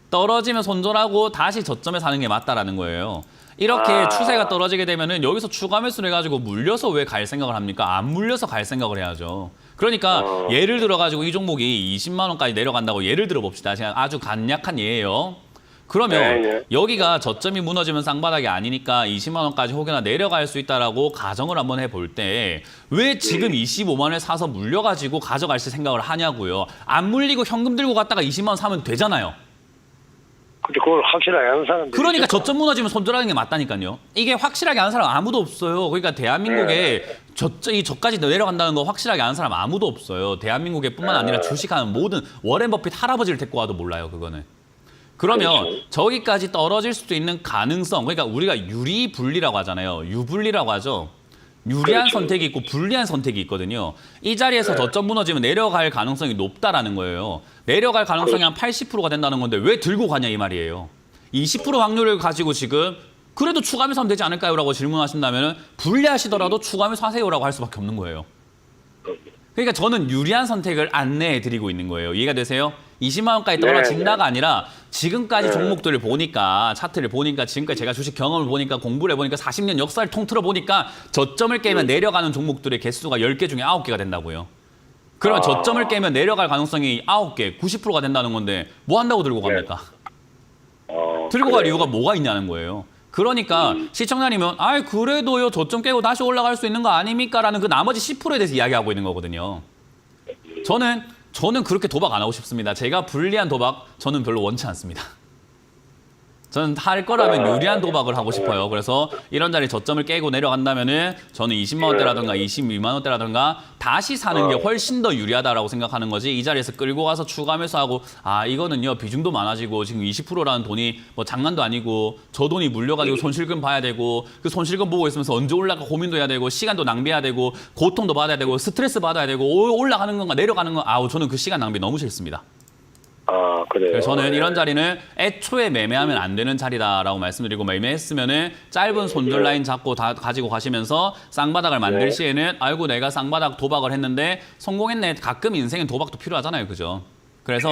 B: 떨어지면 손절하고 다시 저점에 사는 게 맞다라는 거예요. 이렇게 추세가 떨어지게 되면은 여기서 추가 매수를 해가지고 물려서 왜 갈 생각을 합니까? 안 물려서 갈 생각을 해야죠. 그러니까 예를 들어가지고 이 종목이 20만 원까지 내려간다고 예를 들어 봅시다. 제가 아주 간략한 예예요. 그러면
G: 네.
B: 여기가 저점이 무너지면 쌍바닥이 아니니까 20만 원까지 혹여나 내려갈 수 있다라고 가정을 한번 해볼 때 왜 지금 25만 원에 사서 물려가지고 가져갈 생각을 하냐고요. 안 물리고 현금 들고 갔다가 20만 원 사면 되잖아요.
G: 근데 그걸 확실하게 하는 사람들.
B: 그러니까 저점 무너지면 손절하는 게 맞다니까요. 이게 확실하게 아는 사람 아무도 없어요. 그러니까 대한민국에 이 저까지 내려간다는 거 확실하게 아는 사람 아무도 없어요. 대한민국에 뿐만 아니라 주식하는 모든 워렌 버핏 할아버지를 데리고 와도 몰라요. 그거는. 그러면
G: 그렇죠.
B: 저기까지 떨어질 수도 있는 가능성, 그러니까 우리가 유리불리라고 하잖아요. 유불리라고 하죠. 유리한
G: 그렇죠.
B: 선택이 있고 불리한 선택이 있거든요. 이 자리에서 저점 무너지면 내려갈 가능성이 높다라는 거예요. 내려갈 가능성이 한 80%가 된다는 건데 왜 들고 가냐 이 말이에요. 20% 확률을 가지고 지금 그래도 추가하면서 하면 되지 않을까요? 라고 질문하신다면 불리하시더라도 추가하면서 하세요라고 할 수밖에 없는 거예요. 그러니까 저는 유리한 선택을 안내해드리고 있는 거예요. 이해가 되세요? 20만 원까지 떨어진다가 아니라 지금까지 종목들을 보니까 차트를 보니까 지금까지 제가 주식 경험을 보니까 공부를 해보니까 40년 역사를 통틀어 보니까 저점을 깨면 내려가는 종목들의 개수가 10개 중에 9개가 된다고요. 그러면 저점을 깨면 내려갈 가능성이 9개, 90%가 된다는 건데 뭐 한다고 들고 갑니까? 들고 갈 이유가 뭐가 있냐는 거예요. 그러니까 시청자님은 그래도요 저점 깨고 다시 올라갈 수 있는 거 아닙니까? 라는 그 나머지 10%에 대해서 이야기하고 있는 거거든요. 저는 그렇게 도박 안 하고 싶습니다. 제가 불리한 도박 저는 별로 원치 않습니다. 저는 할 거라면 유리한 도박을 하고 싶어요. 그래서 이런 자리 저점을 깨고 내려간다면은 저는 20만 원대라든가 22만 원대라든가 다시 사는 게 훨씬 더 유리하다라고 생각하는 거지. 이 자리에서 끌고 가서 추가하면서 하고 이거는요 비중도 많아지고 지금 20%라는 돈이 뭐 장난도 아니고 저 돈이 물려가지고 손실금 봐야 되고 그 손실금 보고 있으면서 언제 올라가 고민도 해야 되고 시간도 낭비해야 되고 고통도 받아야 되고 스트레스 받아야 되고 올라가는 건가 내려가는 건 저는 그 시간 낭비 너무 싫습니다.
G: 그래요.
B: 그래서 저는 이런 자리는 애초에 매매하면 안 되는 자리다라고 말씀드리고 매매했으면은 짧은 손절 라인 잡고 다 가지고 가시면서 쌍바닥을 만들 시에는 아이고 내가 쌍바닥 도박을 했는데 성공했네. 가끔 인생엔 도박도 필요하잖아요. 그죠? 그래서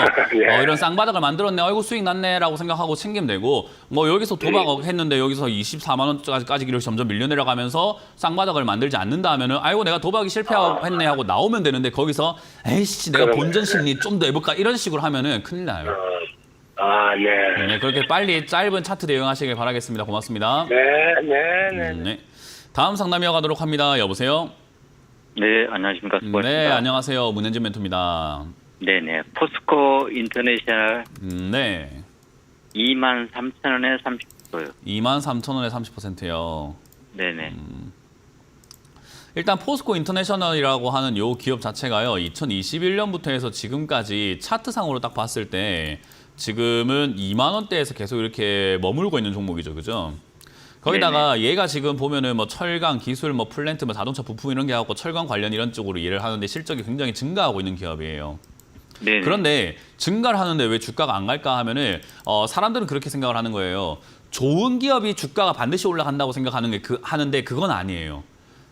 B: 이런 쌍바닥을 만들었네. 아이고 수익 났네라고 생각하고 챙기면 되고 뭐 여기서 도박 했는데 여기서 24만 원까지 이렇게 점점 밀려 내려가면서 쌍바닥을 만들지 않는다 하면은 아이고 내가 도박이 실패했네 하고 나오면 되는데 거기서 에이씨 내가 본전 심리 좀 더 해볼까 이런 식으로 하면은 큰일 나요.
G: 네.
B: 네, 그렇게 빨리 짧은 차트 대응하시길 바라겠습니다. 고맙습니다. 네. 다음 상담 이어가도록 합니다. 여보세요?
D: 네, 안녕하십니까. 수고하셨습니다.
B: 네, 안녕하세요. 문현진 멘토입니다.
D: 네네. 포스코 인터내셔널
B: 네.
D: 23,000원에 30%요.
B: 23,000원에 30%요.
D: 네네.
B: 일단 포스코 인터내셔널이라고 하는 요 기업 자체가요. 2021년부터 해서 지금까지 차트상으로 딱 봤을 때 지금은 2만 원대에서 계속 이렇게 머물고 있는 종목이죠. 그죠? 거기다가 얘가 지금 보면은 뭐 철강, 기술, 뭐 플랜트, 뭐 자동차 부품 이런 게 갖고 철강 관련 이런 쪽으로 일을 하는데 실적이 굉장히 증가하고 있는 기업이에요.
D: 네네.
B: 그런데 증가를 하는데 왜 주가가 안 갈까 하면은 사람들은 그렇게 생각을 하는 거예요. 좋은 기업이 주가가 반드시 올라간다고 생각하는 게 하는데 그건 아니에요.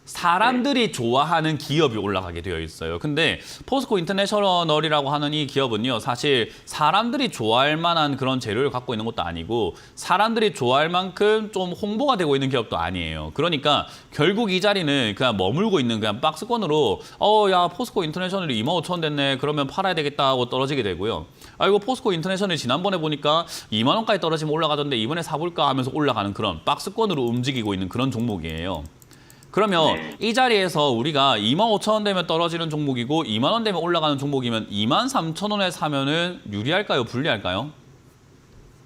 B: 사람들이 좋아하는 기업이 올라가게 되어 있어요. 근데 포스코 인터내셔널이라고 하는 이 기업은요. 사실 사람들이 좋아할 만한 그런 재료를 갖고 있는 것도 아니고 사람들이 좋아할 만큼 좀 홍보가 되고 있는 기업도 아니에요. 그러니까 결국 이 자리는 그냥 머물고 있는 그냥 박스권으로 야 포스코 인터내셔널이 25,000원 됐네. 그러면 팔아야 되겠다 하고 떨어지게 되고요. 이거 포스코 인터내셔널이 지난번에 보니까 2만 원까지 떨어지면 올라가던데 이번에 사볼까 하면서 올라가는 그런 박스권으로 움직이고 있는 그런 종목이에요. 그러면 이 자리에서 우리가 25,000원 되면 떨어지는 종목이고 2만 원 되면 올라가는 종목이면 23,000원에 사면은 유리할까요? 불리할까요?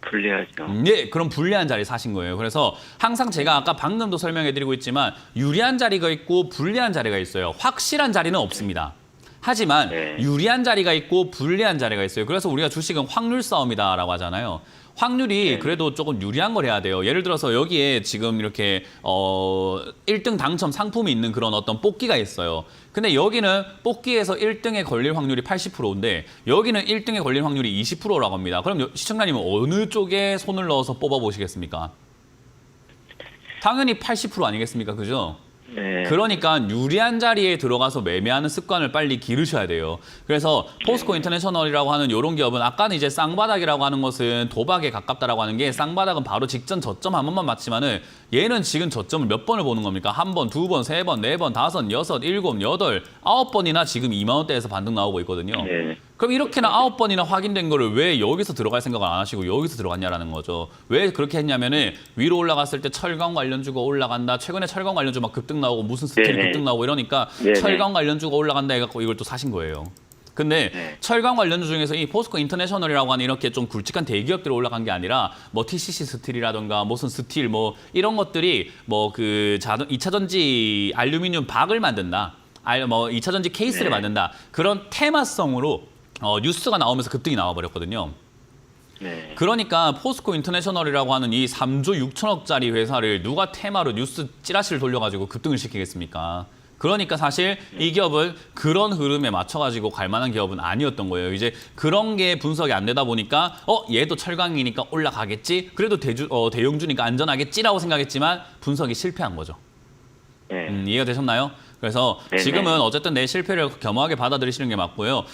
D: 불리하죠.
B: 네, 그럼 불리한 자리 사신 거예요. 그래서 항상 제가 아까 방금도 설명해드리고 있지만 유리한 자리가 있고 불리한 자리가 있어요. 확실한 자리는 없습니다. 하지만 유리한 자리가 있고 불리한 자리가 있어요. 그래서 우리가 주식은 확률 싸움이다라고 하잖아요. 확률이 그래도 조금 유리한 걸 해야 돼요. 예를 들어서 여기에 지금 이렇게 1등 당첨 상품이 있는 그런 어떤 뽑기가 있어요. 근데 여기는 뽑기에서 1등에 걸릴 확률이 80%인데 여기는 1등에 걸릴 확률이 20%라고 합니다. 그럼 시청자님은 어느 쪽에 손을 넣어서 뽑아보시겠습니까? 당연히 80% 아니겠습니까? 그죠?
D: 네.
B: 그러니까 유리한 자리에 들어가서 매매하는 습관을 빨리 기르셔야 돼요. 그래서 포스코 인터내셔널이라고 하는 이런 기업은 아까는 이제 쌍바닥이라고 하는 것은 도박에 가깝다라고 하는 게 쌍바닥은 바로 직전 저점 한 번만 맞지만은 얘는 지금 저점을 몇 번을 보는 겁니까? 한 번, 두 번, 세 번, 네 번, 다섯, 여섯, 일곱, 여덟, 9번이나 지금 2만 원대에서 반등 나오고 있거든요.
D: 네.
B: 그럼 이렇게나 9번이나 확인된 거를 왜 여기서 들어갈 생각을 안 하시고 여기서 들어갔냐라는 거죠. 왜 그렇게 했냐면은 위로 올라갔을 때 철강 관련주가 올라간다. 최근에 철강 관련주 막 급등 나오고 무슨 스틸
D: 네네.
B: 급등 나오고 이러니까
D: 네네.
B: 철강 관련주가 올라간다 해갖고 이걸 또 사신 거예요. 근데
D: 네.
B: 철강 관련주 중에서 이 포스코 인터내셔널이라고 하는 이렇게 좀 굵직한 대기업들이 올라간 게 아니라 뭐 TCC 스틸이라던가 무슨 스틸 뭐 이런 것들이 뭐 그 2차 전지 알루미늄 박을 만든다. 뭐 2차 전지 케이스를
D: 네.
B: 만든다. 그런 테마성으로 뉴스가 나오면서 급등이 나와버렸거든요.
D: 네.
B: 그러니까 포스코 인터내셔널이라고 하는 이 3조 6천억짜리 회사를 누가 테마로 뉴스 찌라시를 돌려가지고 급등을 시키겠습니까? 그러니까 사실 이 기업은 그런 흐름에 맞춰가지고 갈 만한 기업은 아니었던 거예요. 이제 그런 게 분석이 안 되다 보니까 얘도 철강이니까 올라가겠지. 그래도 대형주니까 안전하겠지라고 생각했지만 분석이 실패한 거죠.
D: 네.
B: 이해가 되셨나요? 그래서
D: 네네.
B: 지금은 어쨌든 내 실패를 겸허하게 받아들이시는 게 맞고요.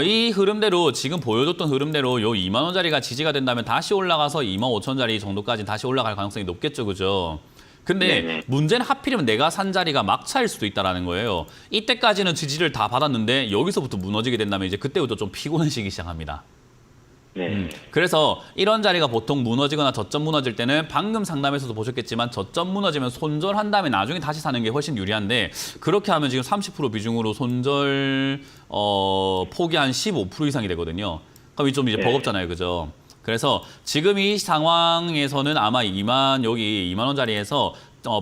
B: 이 흐름대로 지금 보여줬던 흐름대로 요 2만 원짜리가 지지가 된다면 다시 올라가서 2만 5천 원짜리 정도까지 다시 올라갈 가능성이 높겠죠, 그죠? 근데
D: 네네.
B: 문제는 하필이면 내가 산 자리가 막차일 수도 있다는 거예요. 이때까지는 지지를 다 받았는데 여기서부터 무너지게 된다면 이제 그때부터 좀 피곤해지기 시작합니다.
D: 네.
B: 그래서 이런 자리가 보통 무너지거나 저점 무너질 때는 방금 상담에서도 보셨겠지만 저점 무너지면 손절한 다음에 나중에 다시 사는 게 훨씬 유리한데 그렇게 하면 지금 30% 비중으로 손절 폭이 한 15% 이상이 되거든요. 그럼 좀 이제
D: 네.
B: 버겁잖아요, 그죠? 그래서 지금 이 상황에서는 아마 2만 원짜리에서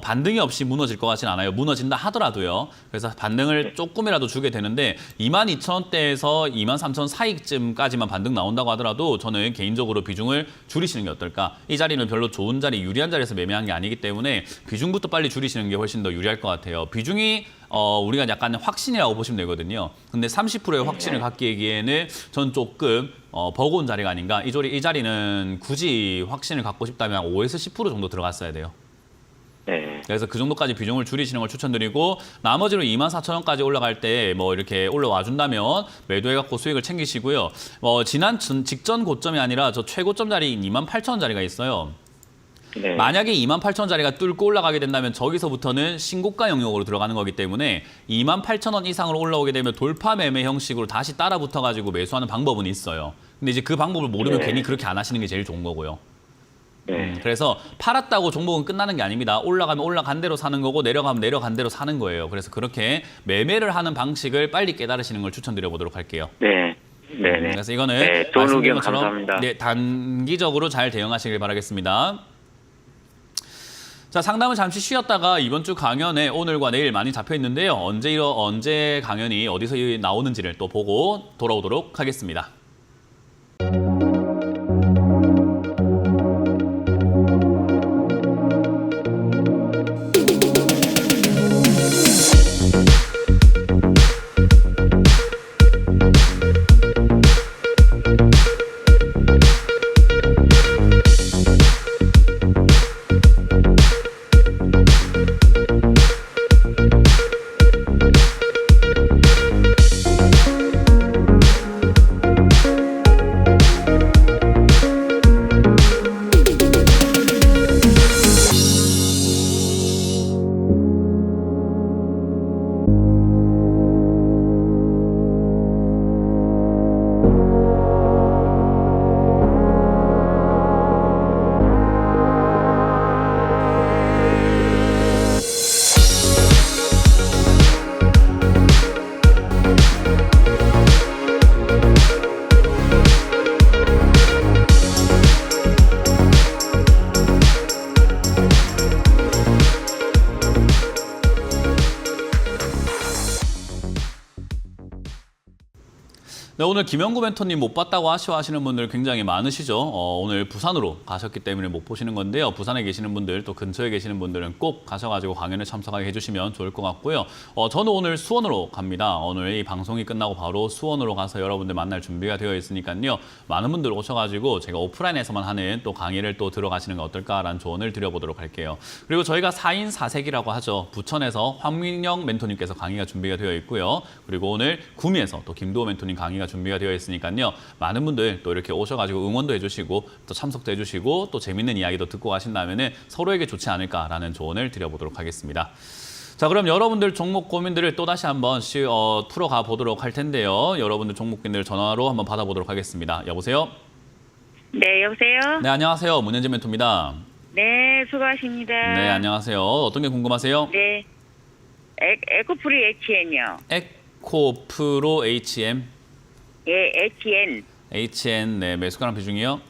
B: 반등이 없이 무너질 것 같진 않아요. 무너진다 하더라도요. 그래서 반등을 조금이라도 주게 되는데 22,000원대에서 23,000원 사이쯤까지만 반등 나온다고 하더라도 저는 개인적으로 비중을 줄이시는 게 어떨까. 이 자리는 별로 좋은 자리, 유리한 자리에서 매매한 게 아니기 때문에 비중부터 빨리 줄이시는 게 훨씬 더 유리할 것 같아요. 비중이 우리가 약간 확신이라고 보시면 되거든요. 근데 30%의 확신을 갖기에는 전 조금 버거운 자리가 아닌가. 이 자리는 굳이 확신을 갖고 싶다면 5에서 10% 정도 들어갔어야 돼요.
D: 네.
B: 그래서 그 정도까지 비중을 줄이시는 걸 추천드리고 나머지로 24,000원까지 올라갈 때 뭐 이렇게 올라와 준다면 매도해갖고 수익을 챙기시고요. 직전 고점이 아니라 저 최고점 자리인 28,000원짜리가 있어요.
D: 네.
B: 만약에 28,000원짜리가 뚫고 올라가게 된다면 저기서부터는 신고가 영역으로 들어가는 거기 때문에 28,000원 이상으로 올라오게 되면 돌파 매매 형식으로 다시 따라 붙어가지고 매수하는 방법은 있어요. 근데 이제 그 방법을 모르면
D: 네.
B: 괜히 그렇게 안 하시는 게 제일 좋은 거고요.
D: 네.
B: 그래서 팔았다고 종목은 끝나는 게 아닙니다. 올라가면 올라간 대로 사는 거고 내려가면 내려간 대로 사는 거예요. 그래서 그렇게 매매를 하는 방식을 빨리 깨달으시는 걸 추천드려 보도록 할게요.
D: 네. 네. 네.
B: 그래서 이거는
D: 네, 좋은
B: 말씀드린
D: 의견
B: 것처럼
D: 감사합니다.
B: 네, 단기적으로 잘 대응하시길 바라겠습니다. 자, 상담은 잠시 쉬었다가 이번 주 강연에 오늘과 내일 많이 잡혀 있는데요. 언제 강연이 어디서 나오는지를 또 보고 돌아오도록 하겠습니다. 네, 오늘 김영구 멘토님 못 봤다고 아쉬워하시는 분들 굉장히 많으시죠. 오늘 부산으로 가셨기 때문에 못 보시는 건데요. 부산에 계시는 분들 또 근처에 계시는 분들은 꼭 가셔가지고 강연에 참석하게 해주시면 좋을 것 같고요. 저는 오늘 수원으로 갑니다. 오늘 이 방송이 끝나고 바로 수원으로 가서 여러분들 만날 준비가 되어 있으니까요. 많은 분들 오셔가지고 제가 오프라인에서만 하는 또 강의를 또 들어가시는 게 어떨까라는 조언을 드려보도록 할게요. 그리고 저희가 4인 4색이라고 하죠. 부천에서 황민영 멘토님께서 강의가 준비가 되어 있고요. 그리고 오늘 구미에서 또 김도호 멘토님 강의가 준비가 되어 있으니까요. 많은 분들 또 이렇게 오셔가지고 응원도 해주시고 또 참석도 해주시고 또 재밌는 이야기도 듣고 가신다면은 서로에게 좋지 않을까라는 조언을 드려보도록 하겠습니다. 자, 자, 그럼 여러분들 종목 고민들을 또 다시 한번 풀어가 보도록 할 텐데요. 여러분들 종목 고민들 전화로 한번 받아보도록 하겠습니다. 여보세요?
E: 네, 여보세요?
B: 네, 안녕하세요. 문현진 멘토입니다.
E: 네, 수고하십니다.
B: 네, 안녕하세요. 어떤 게 궁금하세요?
E: 네. 에코프리 HN이요.
B: 에코프로 HM,
E: 예, HN.
B: HN, 네, 매수가랑 비중이요?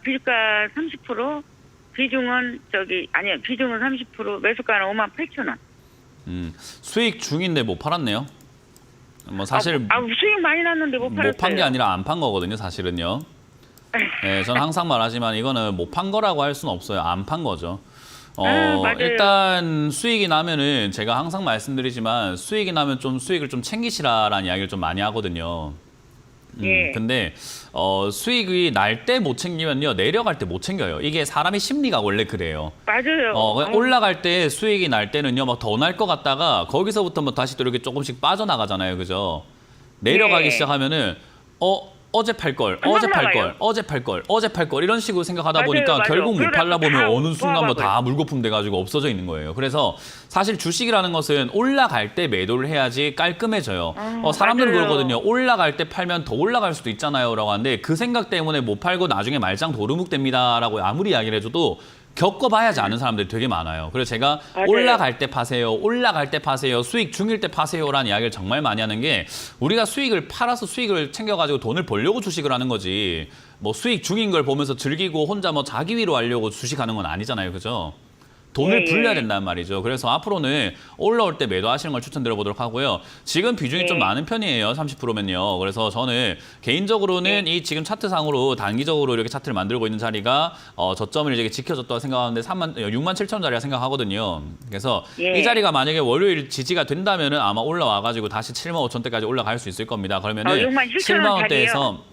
E: 비주가 30%, 비중은 비중은 30%, 매수가는 58,000원.
B: 수익 중인데 못 팔았네요. 뭐 사실
E: 수익 많이 났는데 못 팔았어요.
B: 못 판 게 아니라 안 판 거거든요, 사실은요. 네, 저는 항상 말하지만 이거는 못 판 거라고 할 수는 없어요. 안 판 거죠.
E: 맞아요.
B: 일단 수익이 나면은 제가 항상 말씀드리지만 수익이 나면 좀 수익을 좀 챙기시라라는 이야기를 좀 많이 하거든요.
E: 예.
B: 근데 수익이 날 때 못 챙기면요, 내려갈 때 못 챙겨요. 이게 사람의 심리가 원래 그래요.
E: 맞아요.
B: 올라갈 때 수익이 날 때는요, 막 더 날 것 같다가 거기서부터 뭐 다시 또 이렇게 조금씩 빠져나가잖아요, 그죠? 내려가기
E: 네.
B: 시작하면은 어제 팔 걸, 어제 팔 걸, 어제 팔 걸, 어제 팔 걸 이런 식으로 생각하다
E: 맞아요,
B: 보니까
E: 맞아요.
B: 결국 못
E: 그러다
B: 팔라 보면
E: 다
B: 어느 순간 뭐 다
E: 도와봐요.
B: 물거품 돼가지고 없어져 있는 거예요. 그래서 사실 주식이라는 것은 올라갈 때 매도를 해야지 깔끔해져요. 사람들은
E: 맞아요.
B: 그러거든요. 올라갈 때 팔면 더 올라갈 수도 있잖아요라고 하는데 그 생각 때문에 못 팔고 나중에 말짱 도루묵 됩니다라고 아무리 이야기를 해줘도 겪어봐야지 아는 사람들이 되게 많아요. 그래서 제가
E: 맞아요.
B: 올라갈 때 파세요, 올라갈 때 파세요, 수익 중일 때 파세요라는 이야기를 정말 많이 하는 게 우리가 수익을 팔아서 수익을 챙겨가지고 돈을 벌려고 주식을 하는 거지 뭐 수익 중인 걸 보면서 즐기고 혼자 뭐 자기 위로 하려고 주식하는 건 아니잖아요. 그죠? 돈을
E: 예,
B: 불려야
E: 예.
B: 된다는 말이죠. 그래서 앞으로는 올라올 때 매도하시는 걸 추천드려보도록 하고요. 지금 비중이 좀
E: 예.
B: 많은 편이에요. 30%면요. 그래서 저는 개인적으로는 이 지금 차트상으로 단기적으로 이렇게 차트를 만들고 있는 자리가 저점을 이제 지켜줬다고 생각하는데 67,000원짜리라 생각하거든요. 그래서
E: 예.
B: 이 자리가 만약에 월요일 지지가 된다면은 아마 올라와가지고 다시 75,000원대까지 올라갈 수 있을 겁니다. 그러면은
E: 67,000
B: 7만 원대에서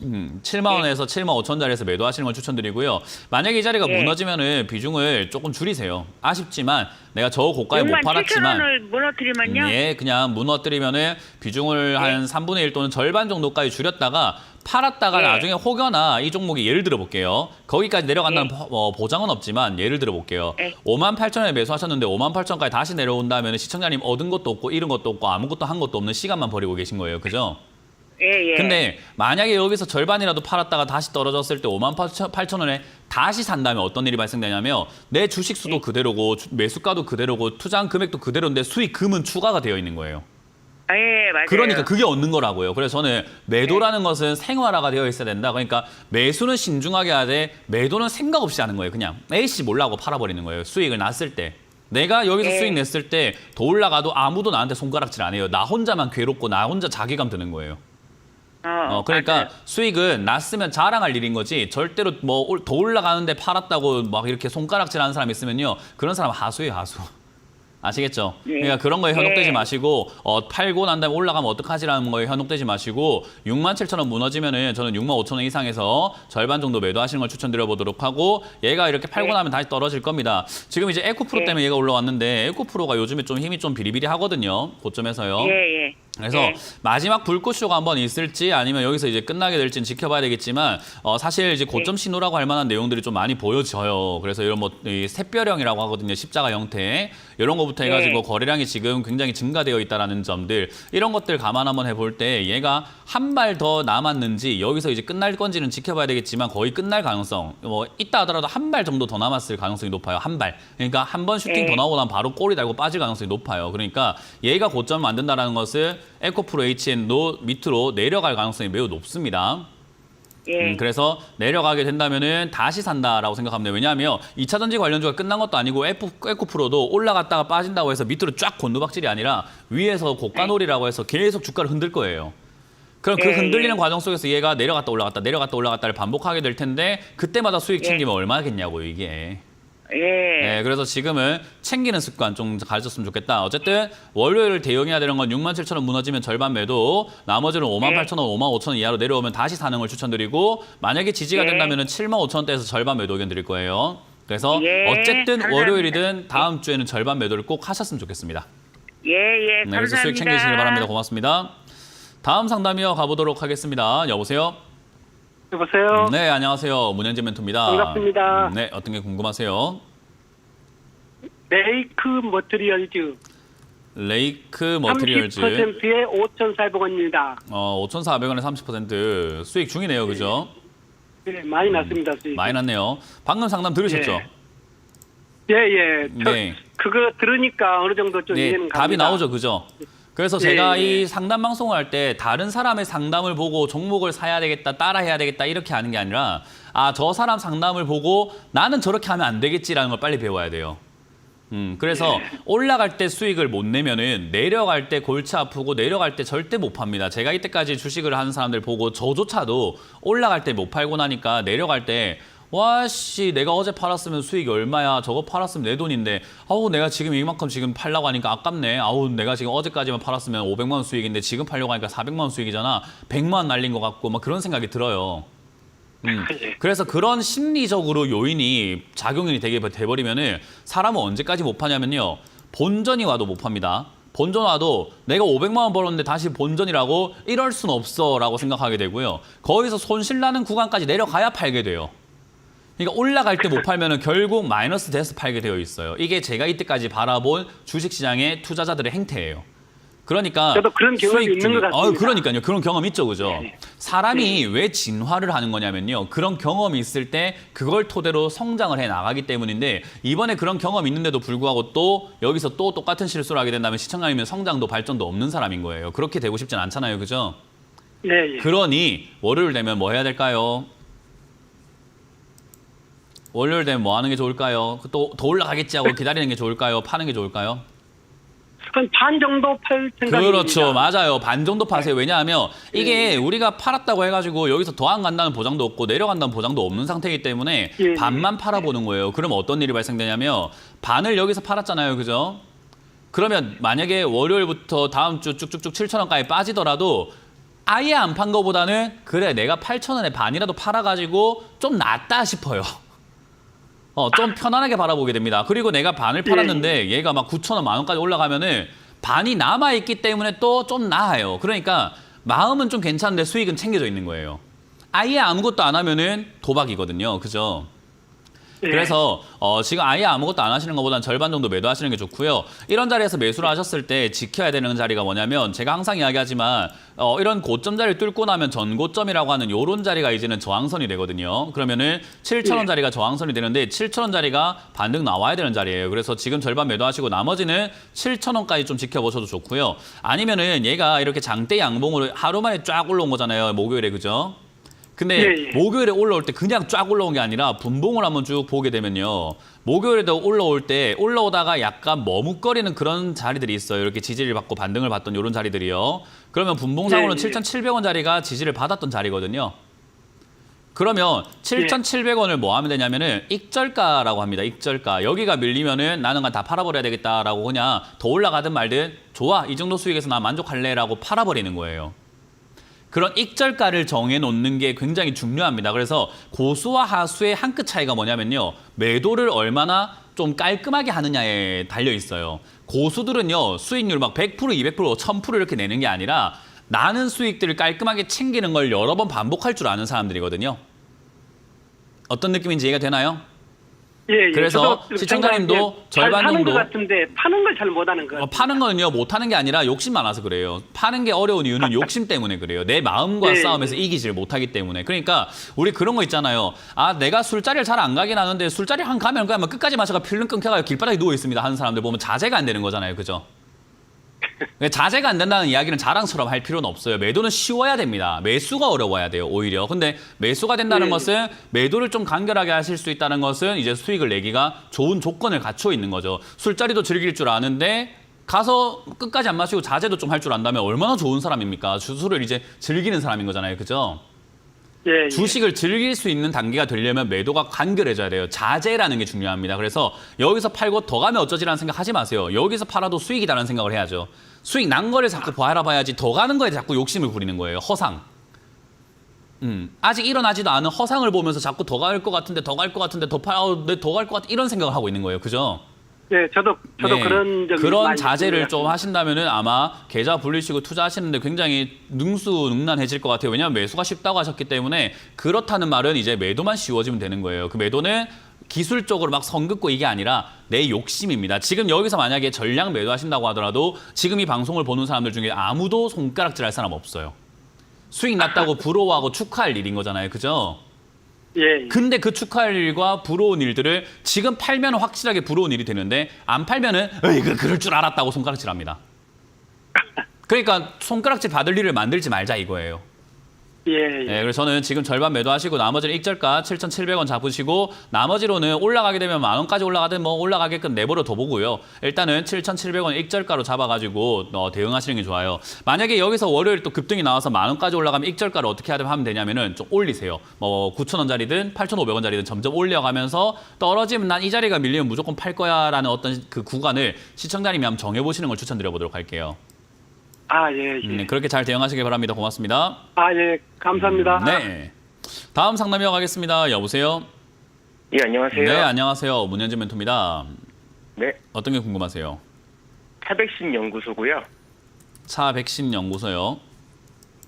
B: 7만 원에서 7만 5천원짜리에서 매도하시는 걸 추천드리고요. 만약에 이 자리가
E: 예.
B: 무너지면은 비중을 조금 줄이세요. 아쉽지만 내가 저 고가에 못 팔았지만
E: 67,000원을 무너뜨리면요.
B: 예, 그냥 무너뜨리면은 비중을 한 3분의 1 또는 절반 정도까지 줄였다가 팔았다가
E: 예.
B: 나중에 혹여나 이 종목이 예를 들어 볼게요. 거기까지 내려간다는 보장은 없지만 예를 들어 볼게요.
E: 예.
B: 58,000원에 매수하셨는데 58,000원까지 다시 내려온다면 시청자님 얻은 것도 없고 잃은 것도 없고 아무것도 한 것도 없는 시간만 버리고 계신 거예요. 그죠?
E: 예, 예.
B: 근데 만약에 여기서 절반이라도 팔았다가 다시 떨어졌을 때 58,000원에 다시 산다면 어떤 일이 발생되냐면 내 주식수도 그대로고 매수가도 그대로고 투자한 금액도 그대로인데 수익금은 추가가 되어 있는 거예요.
E: 예, 맞아요.
B: 그러니까 그게 얻는 거라고요. 그래서 저는 매도라는 것은 생활화가 되어 있어야 된다. 그러니까 매수는 신중하게 하되 매도는 생각 없이 하는 거예요. 그냥 에이씨 몰라고 팔아버리는 거예요. 수익을 났을 때. 내가 여기서
E: 예.
B: 수익 냈을 때 더 올라가도 아무도 나한테 손가락질 안 해요. 나 혼자만 괴롭고 나 혼자 자괴감 드는 거예요. 그러니까
E: 맞아요.
B: 수익은 났으면 자랑할 일인 거지 절대로 뭐 더 올라가는데 팔았다고 막 이렇게 손가락질하는 사람 있으면요 그런 사람 하수예요 하수. 아시겠죠? 그러니까 그런 거에 현혹되지
E: 예.
B: 마시고 팔고 난 다음에 올라가면 어떡하지라는 거에 현혹되지 마시고 67,000원 무너지면은 저는 65,000원 이상에서 절반 정도 매도하시는 걸 추천드려보도록 하고 얘가 이렇게 팔고
E: 예.
B: 나면 다시 떨어질 겁니다. 지금 이제 에코프로
E: 예.
B: 때문에 얘가 올라왔는데 에코프로가 요즘에 좀 힘이 좀 비리비리 하거든요. 고점에서요.
E: 예, 예.
B: 그래서
E: 예.
B: 마지막 불꽃쇼가 한번 있을지 아니면 여기서 이제 끝나게 될지는 지켜봐야 되겠지만 사실 이제 고점 신호라고 할 만한 내용들이 좀 많이 보여져요. 그래서 이런 뭐 이 샛별형이라고 하거든요. 십자가 형태 이런 거부터 해가지고 거래량이 지금 굉장히 증가되어 있다라는 점들 이런 것들 감안 한번 해볼 때 얘가 한 발 더 남았는지 여기서 이제 끝날 건지는 지켜봐야 되겠지만 거의 끝날 가능성 뭐 있다 하더라도 한 발 정도 더 남았을 가능성이 높아요. 한 발. 그러니까 한 번 슈팅 더 나오고 나면 바로 꼬리 달고 빠질 가능성이 높아요. 그러니까 얘가 고점을 만든다라는 것은 에코프로 HN도 밑으로 내려갈 가능성이 매우 높습니다.
E: 예.
B: 그래서 내려가게 된다면은 다시 산다라고 생각하면 돼요. 왜냐하면 2차 전지 관련주가 끝난 것도 아니고 에코프로도 올라갔다가 빠진다고 해서 밑으로 쫙 곤두박질이 아니라 위에서 고가놀이라고 해서 계속 주가를 흔들 거예요. 그럼 그
E: 예,
B: 흔들리는
E: 예.
B: 과정 속에서 얘가 내려갔다 올라갔다 내려갔다 올라갔다를 반복하게 될 텐데 그때마다 수익 챙기면 얼마겠냐고요 이게.
E: 예.
B: 네, 그래서 지금은 챙기는 습관 좀 가르쳤으면 좋겠다. 어쨌든 월요일을 대응해야 되는 건 67,000원 무너지면 절반 매도, 나머지는 58,000원, 55,000원 이하로 내려오면 다시 사는 걸 추천드리고 만약에 지지가
E: 예.
B: 된다면 75,000원대에서 절반 매도 의견 드릴 거예요. 그래서
E: 예,
B: 어쨌든
E: 감사합니다.
B: 월요일이든 다음 주에는 절반 매도를 꼭 하셨으면 좋겠습니다.
E: 예, 예.
B: 네, 그래서
E: 감사합니다.
B: 수익 챙기시길 바랍니다. 고맙습니다. 다음 상담 이어 가보도록 하겠습니다. 여보세요?
F: 여보세요.
B: 네, 안녕하세요. 문현진 멘토입니다.
F: 반갑습니다.
B: 네, 어떤 게 궁금하세요?
F: 메이크 머티리얼즈
B: 레이크 머티리얼즈
F: 30%에 5,400원입니다.
B: 5,400원에 30% 수익 중이네요. 그죠?
F: 네, 많이 났습니다. 수익.
B: 많이 났네요. 방금 상담 들으셨죠?
F: 예.
B: 네.
F: 그거 들으니까 어느 정도 좀
B: 네,
F: 이해는 갑니다.
B: 답이 나오죠. 그죠? 그래서
F: 예,
B: 제가
F: 예.
B: 이 상담 방송을 할 때 다른 사람의 상담을 보고 종목을 사야 되겠다, 따라 해야 되겠다 이렇게 하는 게 아니라 저 사람 상담을 보고 나는 저렇게 하면 안 되겠지라는 걸 빨리 배워야 돼요. 그래서 올라갈 때 수익을 못 내면은 내려갈 때 골치 아프고 내려갈 때 절대 못 팝니다. 제가 이때까지 주식을 하는 사람들 보고 저조차도 올라갈 때 못 팔고 나니까 내려갈 때 와씨 내가 어제 팔았으면 수익이 얼마야, 저거 팔았으면 내 돈인데 아우 내가 지금 이만큼 지금 팔려고 하니까 아깝네, 아우 내가 지금 어제까지만 팔았으면 500만 원 수익인데 지금 팔려고 하니까 400만 원 수익이잖아, 100만 원 날린 것 같고 막 그런 생각이 들어요. 그래서 그런 심리적으로 요인이 작용이 되게 돼버리면은 사람은 언제까지 못 파냐면요, 본전이 와도 못 팝니다. 본전 와도 내가 500만 원 벌었는데 다시 본전이라고 이럴 순 없어 라고 생각하게 되고요, 거기서 손실 나는 구간까지 내려가야 팔게 돼요. 그러니까 올라갈 때 못 팔면은 결국 마이너스 돼서 팔게 되어 있어요. 이게 제가 이때까지 바라본 주식시장의 투자자들의 행태예요. 그러니까
F: 저도 그런 경험이 있는 것 같습니다.
B: 그러니까요. 그런 경험 있죠, 그죠?
F: 네.
B: 사람이 왜 진화를 하는 거냐면요, 그런 경험이 있을 때 그걸 토대로 성장을 해 나가기 때문인데, 이번에 그런 경험이 있는데도 불구하고 또 여기서 또 똑같은 실수를 하게 된다면 시청자이면 성장도 발전도 없는 사람인 거예요. 그렇게 되고 싶진 않잖아요, 그죠?
F: 네.
B: 그러니 월요일 되면 뭐 해야 될까요? 월요일 되면 뭐 하는 게 좋을까요? 또 더 올라가겠지 하고 기다리는 게 좋을까요? 파는 게 좋을까요?
F: 한 반 정도 팔 생각입니다.
B: 그렇죠. 맞아요. 반 정도 파세요. 왜냐하면 이게 우리가 팔았다고 해가지고 여기서 더 안 간다는 보장도 없고 내려간다는 보장도 없는 상태이기 때문에
F: 예.
B: 반만 팔아보는 거예요. 그럼 어떤 일이 발생되냐면 반을 여기서 팔았잖아요. 그죠? 그러면 만약에 월요일부터 다음 주 쭉쭉쭉 7,000원까지 빠지더라도 아예 안 판 거보다는 그래 내가 8,000원에 반이라도 팔아가지고 좀 낫다 싶어요. 좀 편안하게 바라보게 됩니다. 그리고 내가 반을 팔았는데 얘가 막 9,000원, 10,000원까지 올라가면은 반이 남아있기 때문에 또 좀 나아요. 그러니까 마음은 좀 괜찮은데 수익은 챙겨져 있는 거예요. 아예 아무것도 안 하면은 도박이거든요. 그죠? 그래서 지금 아예 아무것도 안 하시는 것보다는 절반 정도 매도하시는 게 좋고요. 이런 자리에서 매수를 하셨을 때 지켜야 되는 자리가 뭐냐면, 제가 항상 이야기하지만 이런 고점 자리를 뚫고 나면 전고점이라고 하는 요런 자리가 이제는 저항선이 되거든요. 그러면은 7,000원 자리가 저항선이 되는데 7,000원 자리가 반등 나와야 되는 자리예요. 그래서 지금 절반 매도하시고 나머지는 7,000원까지 좀 지켜보셔도 좋고요. 아니면은 얘가 이렇게 장대 양봉으로 하루 만에 쫙 올라온 거잖아요. 목요일에, 그죠? 근데 목요일에 올라올 때 그냥 쫙 올라온 게 아니라 분봉을 한번 쭉 보게 되면요, 목요일에도 올라올 때 올라오다가 약간 머뭇거리는 그런 자리들이 있어요. 이렇게 지지를 받고 반등을 받던 이런 자리들이요. 그러면 분봉상으로는 7,700원 자리가 지지를 받았던 자리거든요. 그러면 7,700원을 뭐 하면 되냐면은 익절가라고 합니다. 익절가. 여기가 밀리면은 나는 다 팔아버려야 되겠다라고 그냥 더 올라가든 말든 좋아, 이 정도 수익에서 나 만족할래라고 팔아버리는 거예요. 그런 익절가를 정해놓는 게 굉장히 중요합니다. 그래서 고수와 하수의 한 끗 차이가 뭐냐면요, 매도를 얼마나 좀 깔끔하게 하느냐에 달려 있어요. 고수들은요, 수익률 막 100%, 200%, 1000% 이렇게 내는 게 아니라 나는 수익들을 깔끔하게 챙기는 걸 여러 번 반복할 줄 아는 사람들이거든요. 어떤 느낌인지 이해가 되나요?
F: 예.
B: 그래서 시청자님도 절반
F: 파는
B: 정도
F: 것 같은데 파는 걸 잘 못하는 것 같아요.
B: 파는 거는요, 못하는 게 아니라 욕심 많아서 그래요. 파는 게 어려운 이유는 욕심 때문에 그래요. 내 마음과 싸움에서 이기지를 못하기 때문에. 그러니까 우리 그런 거 있잖아요. 내가 술자리를 잘 안 가긴 하는데 술자리 한 가면 그냥 끝까지 마셔가 필름 끊겨가지고 길바닥에 누워 있습니다 하는 사람들 보면 자제가 안 되는 거잖아요. 그죠? 자제가 안 된다는 이야기는 자랑처럼 할 필요는 없어요. 매도는 쉬워야 됩니다. 매수가 어려워야 돼요, 오히려. 근데 매수가 된다는 것은 매도를 좀 간결하게 하실 수 있다는 것은 이제 수익을 내기가 좋은 조건을 갖춰 있는 거죠. 술자리도 즐길 줄 아는데 가서 끝까지 안 마시고 자제도 좀 할 줄 안다면 얼마나 좋은 사람입니까? 술을 이제 즐기는 사람인 거잖아요. 그죠? 주식을 즐길 수 있는 단계가 되려면 매도가 간결해져야 돼요. 자제라는 게 중요합니다. 그래서 여기서 팔고 더 가면 어쩌지라는 생각 하지 마세요. 여기서 팔아도 수익이다라는 생각을 해야죠. 수익 난 거를 자꾸 바라봐야지 더 가는 거에 자꾸 욕심을 부리는 거예요. 허상. 아직 일어나지도 않은 허상을 보면서 자꾸 더 갈 것 같은데 더 갈 것 같은데 더 갈 것 같아 이런 생각을 하고 있는 거예요. 그죠?
F: 네, 저도
B: 네,
F: 그런 적이
B: 그런
F: 많이
B: 자제를
F: 있습니다.
B: 좀 하신다면은 아마 계좌 불리시고 투자하시는데 굉장히 능수능란해질 것 같아요. 왜냐하면 매수가 쉽다고 하셨기 때문에 그렇다는 말은 이제 매도만 쉬워지면 되는 거예요. 그 매도는 기술적으로 막 선 긋고 이게 아니라 내 욕심입니다. 지금 여기서 만약에 전량 매도하신다고 하더라도 지금 이 방송을 보는 사람들 중에 아무도 손가락질할 사람 없어요. 수익 났다고 부러워하고 축하할 일인 거잖아요. 그죠?
F: 예,
B: 근데 그 축하할 일과 부러운 일들을 지금 팔면 확실하게 부러운 일이 되는데 안 팔면은 이거 그럴 줄 알았다고 손가락질합니다. 그러니까 손가락질 받을 일을 만들지 말자 이거예요.
F: 예,
B: 네, 그래서 저는 지금 절반 매도하시고 나머지는 익절가 7,700원 잡으시고 나머지로는 올라가게 되면 10,000원까지 올라가든 뭐 올라가게끔 내버려 둬보고요. 일단은 7,700원 익절가로 잡아가지고 대응하시는 게 좋아요. 만약에 여기서 월요일 또 급등이 나와서 10,000원까지 올라가면 익절가를 어떻게 하면 되냐면은 좀 올리세요. 뭐 9,000원짜리든 8,500원짜리든 점점 올려가면서 떨어지면 난 이 자리가 밀리면 무조건 팔 거야라는 어떤 그 구간을 시청자님이 한번 정해보시는 걸 추천드려보도록 할게요.
F: 예.
B: 그렇게 잘 대응하시길 바랍니다. 고맙습니다.
F: 예, 감사합니다.
B: 네. 다음 상담 이어가겠습니다. 여보세요?
D: 예, 안녕하세요.
B: 네, 안녕하세요. 문현진 멘토입니다.
D: 네,
B: 어떤 게 궁금하세요?
D: 차백신 연구소고요.
B: 차 백신 연구소요.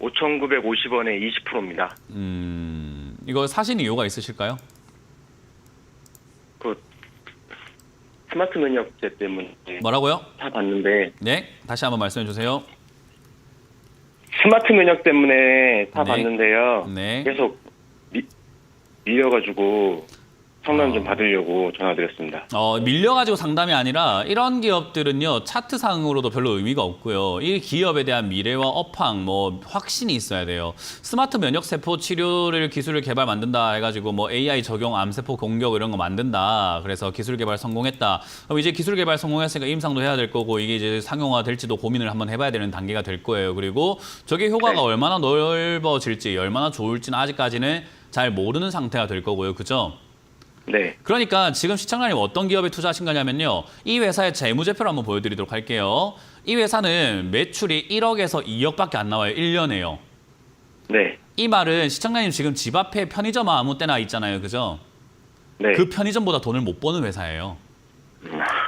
D: 5,950원에 20%입니다.
B: 이거 사신 이유가 있으실까요?
D: 그 스마트 면역제 때문에
B: 뭐라고요?
D: 사봤는데
B: 네, 다시 한번 말씀해 주세요.
D: 스마트 면역 때문에 사봤는데요.
B: 네.
D: 계속 밀려가지고 상담 좀 받으려고 전화드렸습니다.
B: 밀려가지고 상담이 아니라 이런 기업들은요 차트상으로도 별로 의미가 없고요. 이 기업에 대한 미래와 업황, 뭐 확신이 있어야 돼요. 스마트 면역 세포 치료를 기술을 개발 만든다 해가지고 뭐 AI 적용 암세포 공격 이런 거 만든다. 그래서 기술 개발 성공했다. 그럼 이제 기술 개발 성공했으니까 임상도 해야 될 거고 이게 이제 상용화 될지도 고민을 한번 해봐야 되는 단계가 될 거예요. 그리고 저게 효과가
D: 네.
B: 얼마나 넓어질지, 얼마나 좋을지는 아직까지는 잘 모르는 상태가 될 거고요. 그죠?
D: 네.
B: 그러니까 지금 시청자님 어떤 기업에 투자하신 거냐면요. 이 회사의 재무제표를 한번 보여드리도록 할게요. 이 회사는 매출이 1억에서 2억밖에 안 나와요. 1년에요.
D: 네.
B: 이 말은 시청자님 지금 집 앞에 편의점 아무 때나 있잖아요. 그죠?
D: 네.
B: 그 편의점보다 돈을 못 버는 회사예요.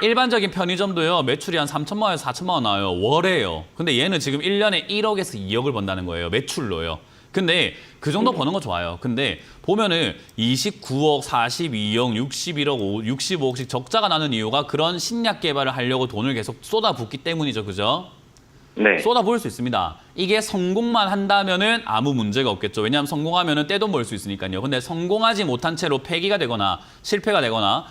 B: 일반적인 편의점도요. 매출이 한 3천만 원에서 4천만 원 나와요. 월에요. 근데 얘는 지금 1년에 1억에서 2억을 번다는 거예요. 매출로요. 근데 그 정도 버는 거 좋아요. 근데 보면은 29억, 42억, 61억, 65억씩 적자가 나는 이유가 그런 신약 개발을 하려고 돈을 계속 쏟아붓기 때문이죠. 그죠?
D: 네.
B: 쏟아부을 수 있습니다. 이게 성공만 한다면은 아무 문제가 없겠죠. 왜냐하면 성공하면은 떼돈 벌 수 있으니까요. 근데 성공하지 못한 채로 폐기가 되거나 실패가 되거나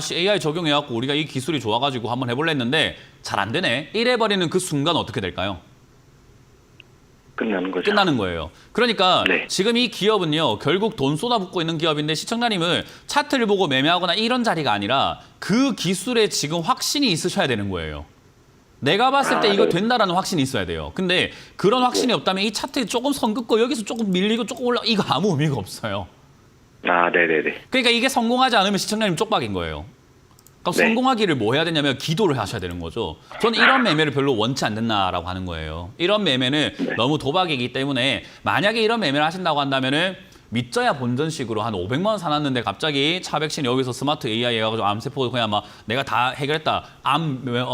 B: AI 적용해갖고 우리가 이 기술이 좋아가지고 한번 해볼래 했는데 잘 안 되네. 이래버리는 그 순간 어떻게 될까요?
D: 끝나는 거죠.
B: 끝나는 거예요. 그러니까
D: 네.
B: 지금 이 기업은요. 결국 돈 쏟아붓고 있는 기업인데 시청자님은 차트를 보고 매매하거나 이런 자리가 아니라 그 기술에 지금 확신이 있으셔야 되는 거예요. 내가 봤을 때 이거
D: 네.
B: 된다라는 확신이 있어야 돼요. 근데 그런 확신이 없다면 이 차트에 조금 선 긋고 여기서 조금 밀리고 조금 올라 이거 아무 의미가 없어요.
D: 네네네.
B: 그러니까 이게 성공하지 않으면 시청자님 쪽박인 거예요. 그러니까
D: 네.
B: 성공하기를 뭐 해야 되냐면 기도를 하셔야 되는 거죠. 저는 이런 매매를 별로 원치 않는다라고 하는 거예요. 이런 매매는 너무 도박이기 때문에 만약에 이런 매매를 하신다고 한다면은 믿져야 본전식으로 한 500만 원 사놨는데 갑자기 차백신 여기서 스마트 AI 해가지고 암세포 그냥 막 내가 다 해결했다.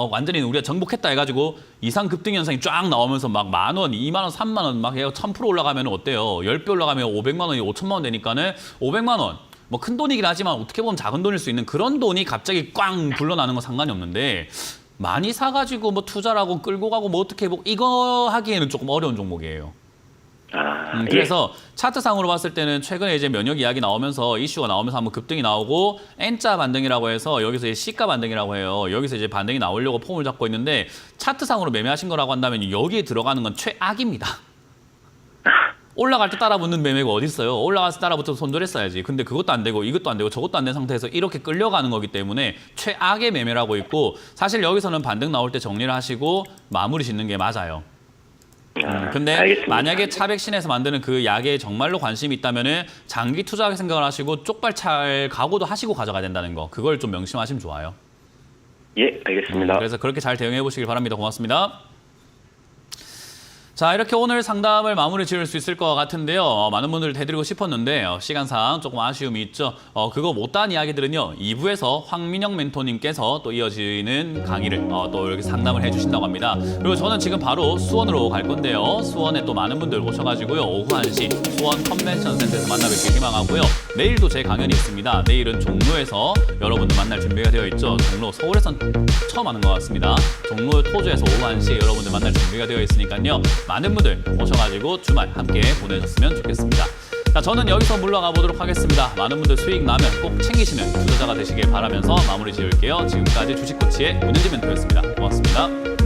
B: 완전히 우리가 정복했다 해가지고 이상 급등 현상이 쫙 나오면서 막 10,000원, 20,000원, 30,000원 막 해서 1000% 올라가면 어때요? 10배 올라가면 500만 원이 5천만 원 되니까는 500만 원. 뭐 큰 돈이긴 하지만 어떻게 보면 작은 돈일 수 있는 그런 돈이 갑자기 꽝 불러나는 건 상관이 없는데 많이 사가지고 뭐 투자를 하고 끌고 가고 뭐 어떻게 뭐 이거 하기에는 조금 어려운 종목이에요. 그래서 차트상으로 봤을 때는 최근에 이제 면역 이야기 나오면서 이슈가 나오면서 한번 급등이 나오고 N자 반등이라고 해서 여기서 이제 C가 반등이라고 해요. 여기서 이제 반등이 나오려고 폼을 잡고 있는데 차트상으로 매매하신 거라고 한다면 여기에 들어가는 건 최악입니다. 올라갈 때 따라붙는 매매가 어디 있어요? 올라가서 따라붙어서 손절했어야지. 근데 그것도 안 되고 이것도 안 되고 저것도 안 된 상태에서 이렇게 끌려가는 거기 때문에 최악의 매매라고 있고 사실 여기서는 반등 나올 때 정리를 하시고 마무리 짓는 게 맞아요. 근데
D: 알겠습니다.
B: 만약에 차백신에서 만드는 그 약에 정말로 관심이 있다면은 장기 투자 생각을 하시고 쪽발찰 각오도 하시고 가져가야 된다는 거. 그걸 좀 명심하시면 좋아요.
D: 예, 알겠습니다.
B: 그래서 그렇게 잘 대응해 보시길 바랍니다. 고맙습니다. 자, 이렇게 오늘 상담을 마무리 지을 수 있을 것 같은데요. 많은 분들 해드리고 싶었는데 시간상 조금 아쉬움이 있죠. 그거 못다한 이야기들은요. 2부에서 황민영 멘토님께서 또 이어지는 강의를 또 이렇게 상담을 해주신다고 합니다. 그리고 저는 지금 바로 수원으로 갈 건데요. 수원에 또 많은 분들 오셔가지고요. 오후 1시 수원 컨벤션 센터에서 만나뵙길 희망하고요. 내일도 제 강연이 있습니다. 내일은 종로에서 여러분들 만날 준비가 되어 있죠. 종로 서울에선 처음 하는 것 같습니다. 종로 토주에서 오후 1시에 여러분들 만날 준비가 되어 있으니까요. 많은 분들 오셔가지고 주말 함께 보내셨으면 좋겠습니다. 자, 저는 여기서 물러가 보도록 하겠습니다. 많은 분들 수익 나면 꼭 챙기시는 투자자가 되시길 바라면서 마무리 지을게요. 지금까지 주식코치의 문현진 멘토였습니다. 고맙습니다.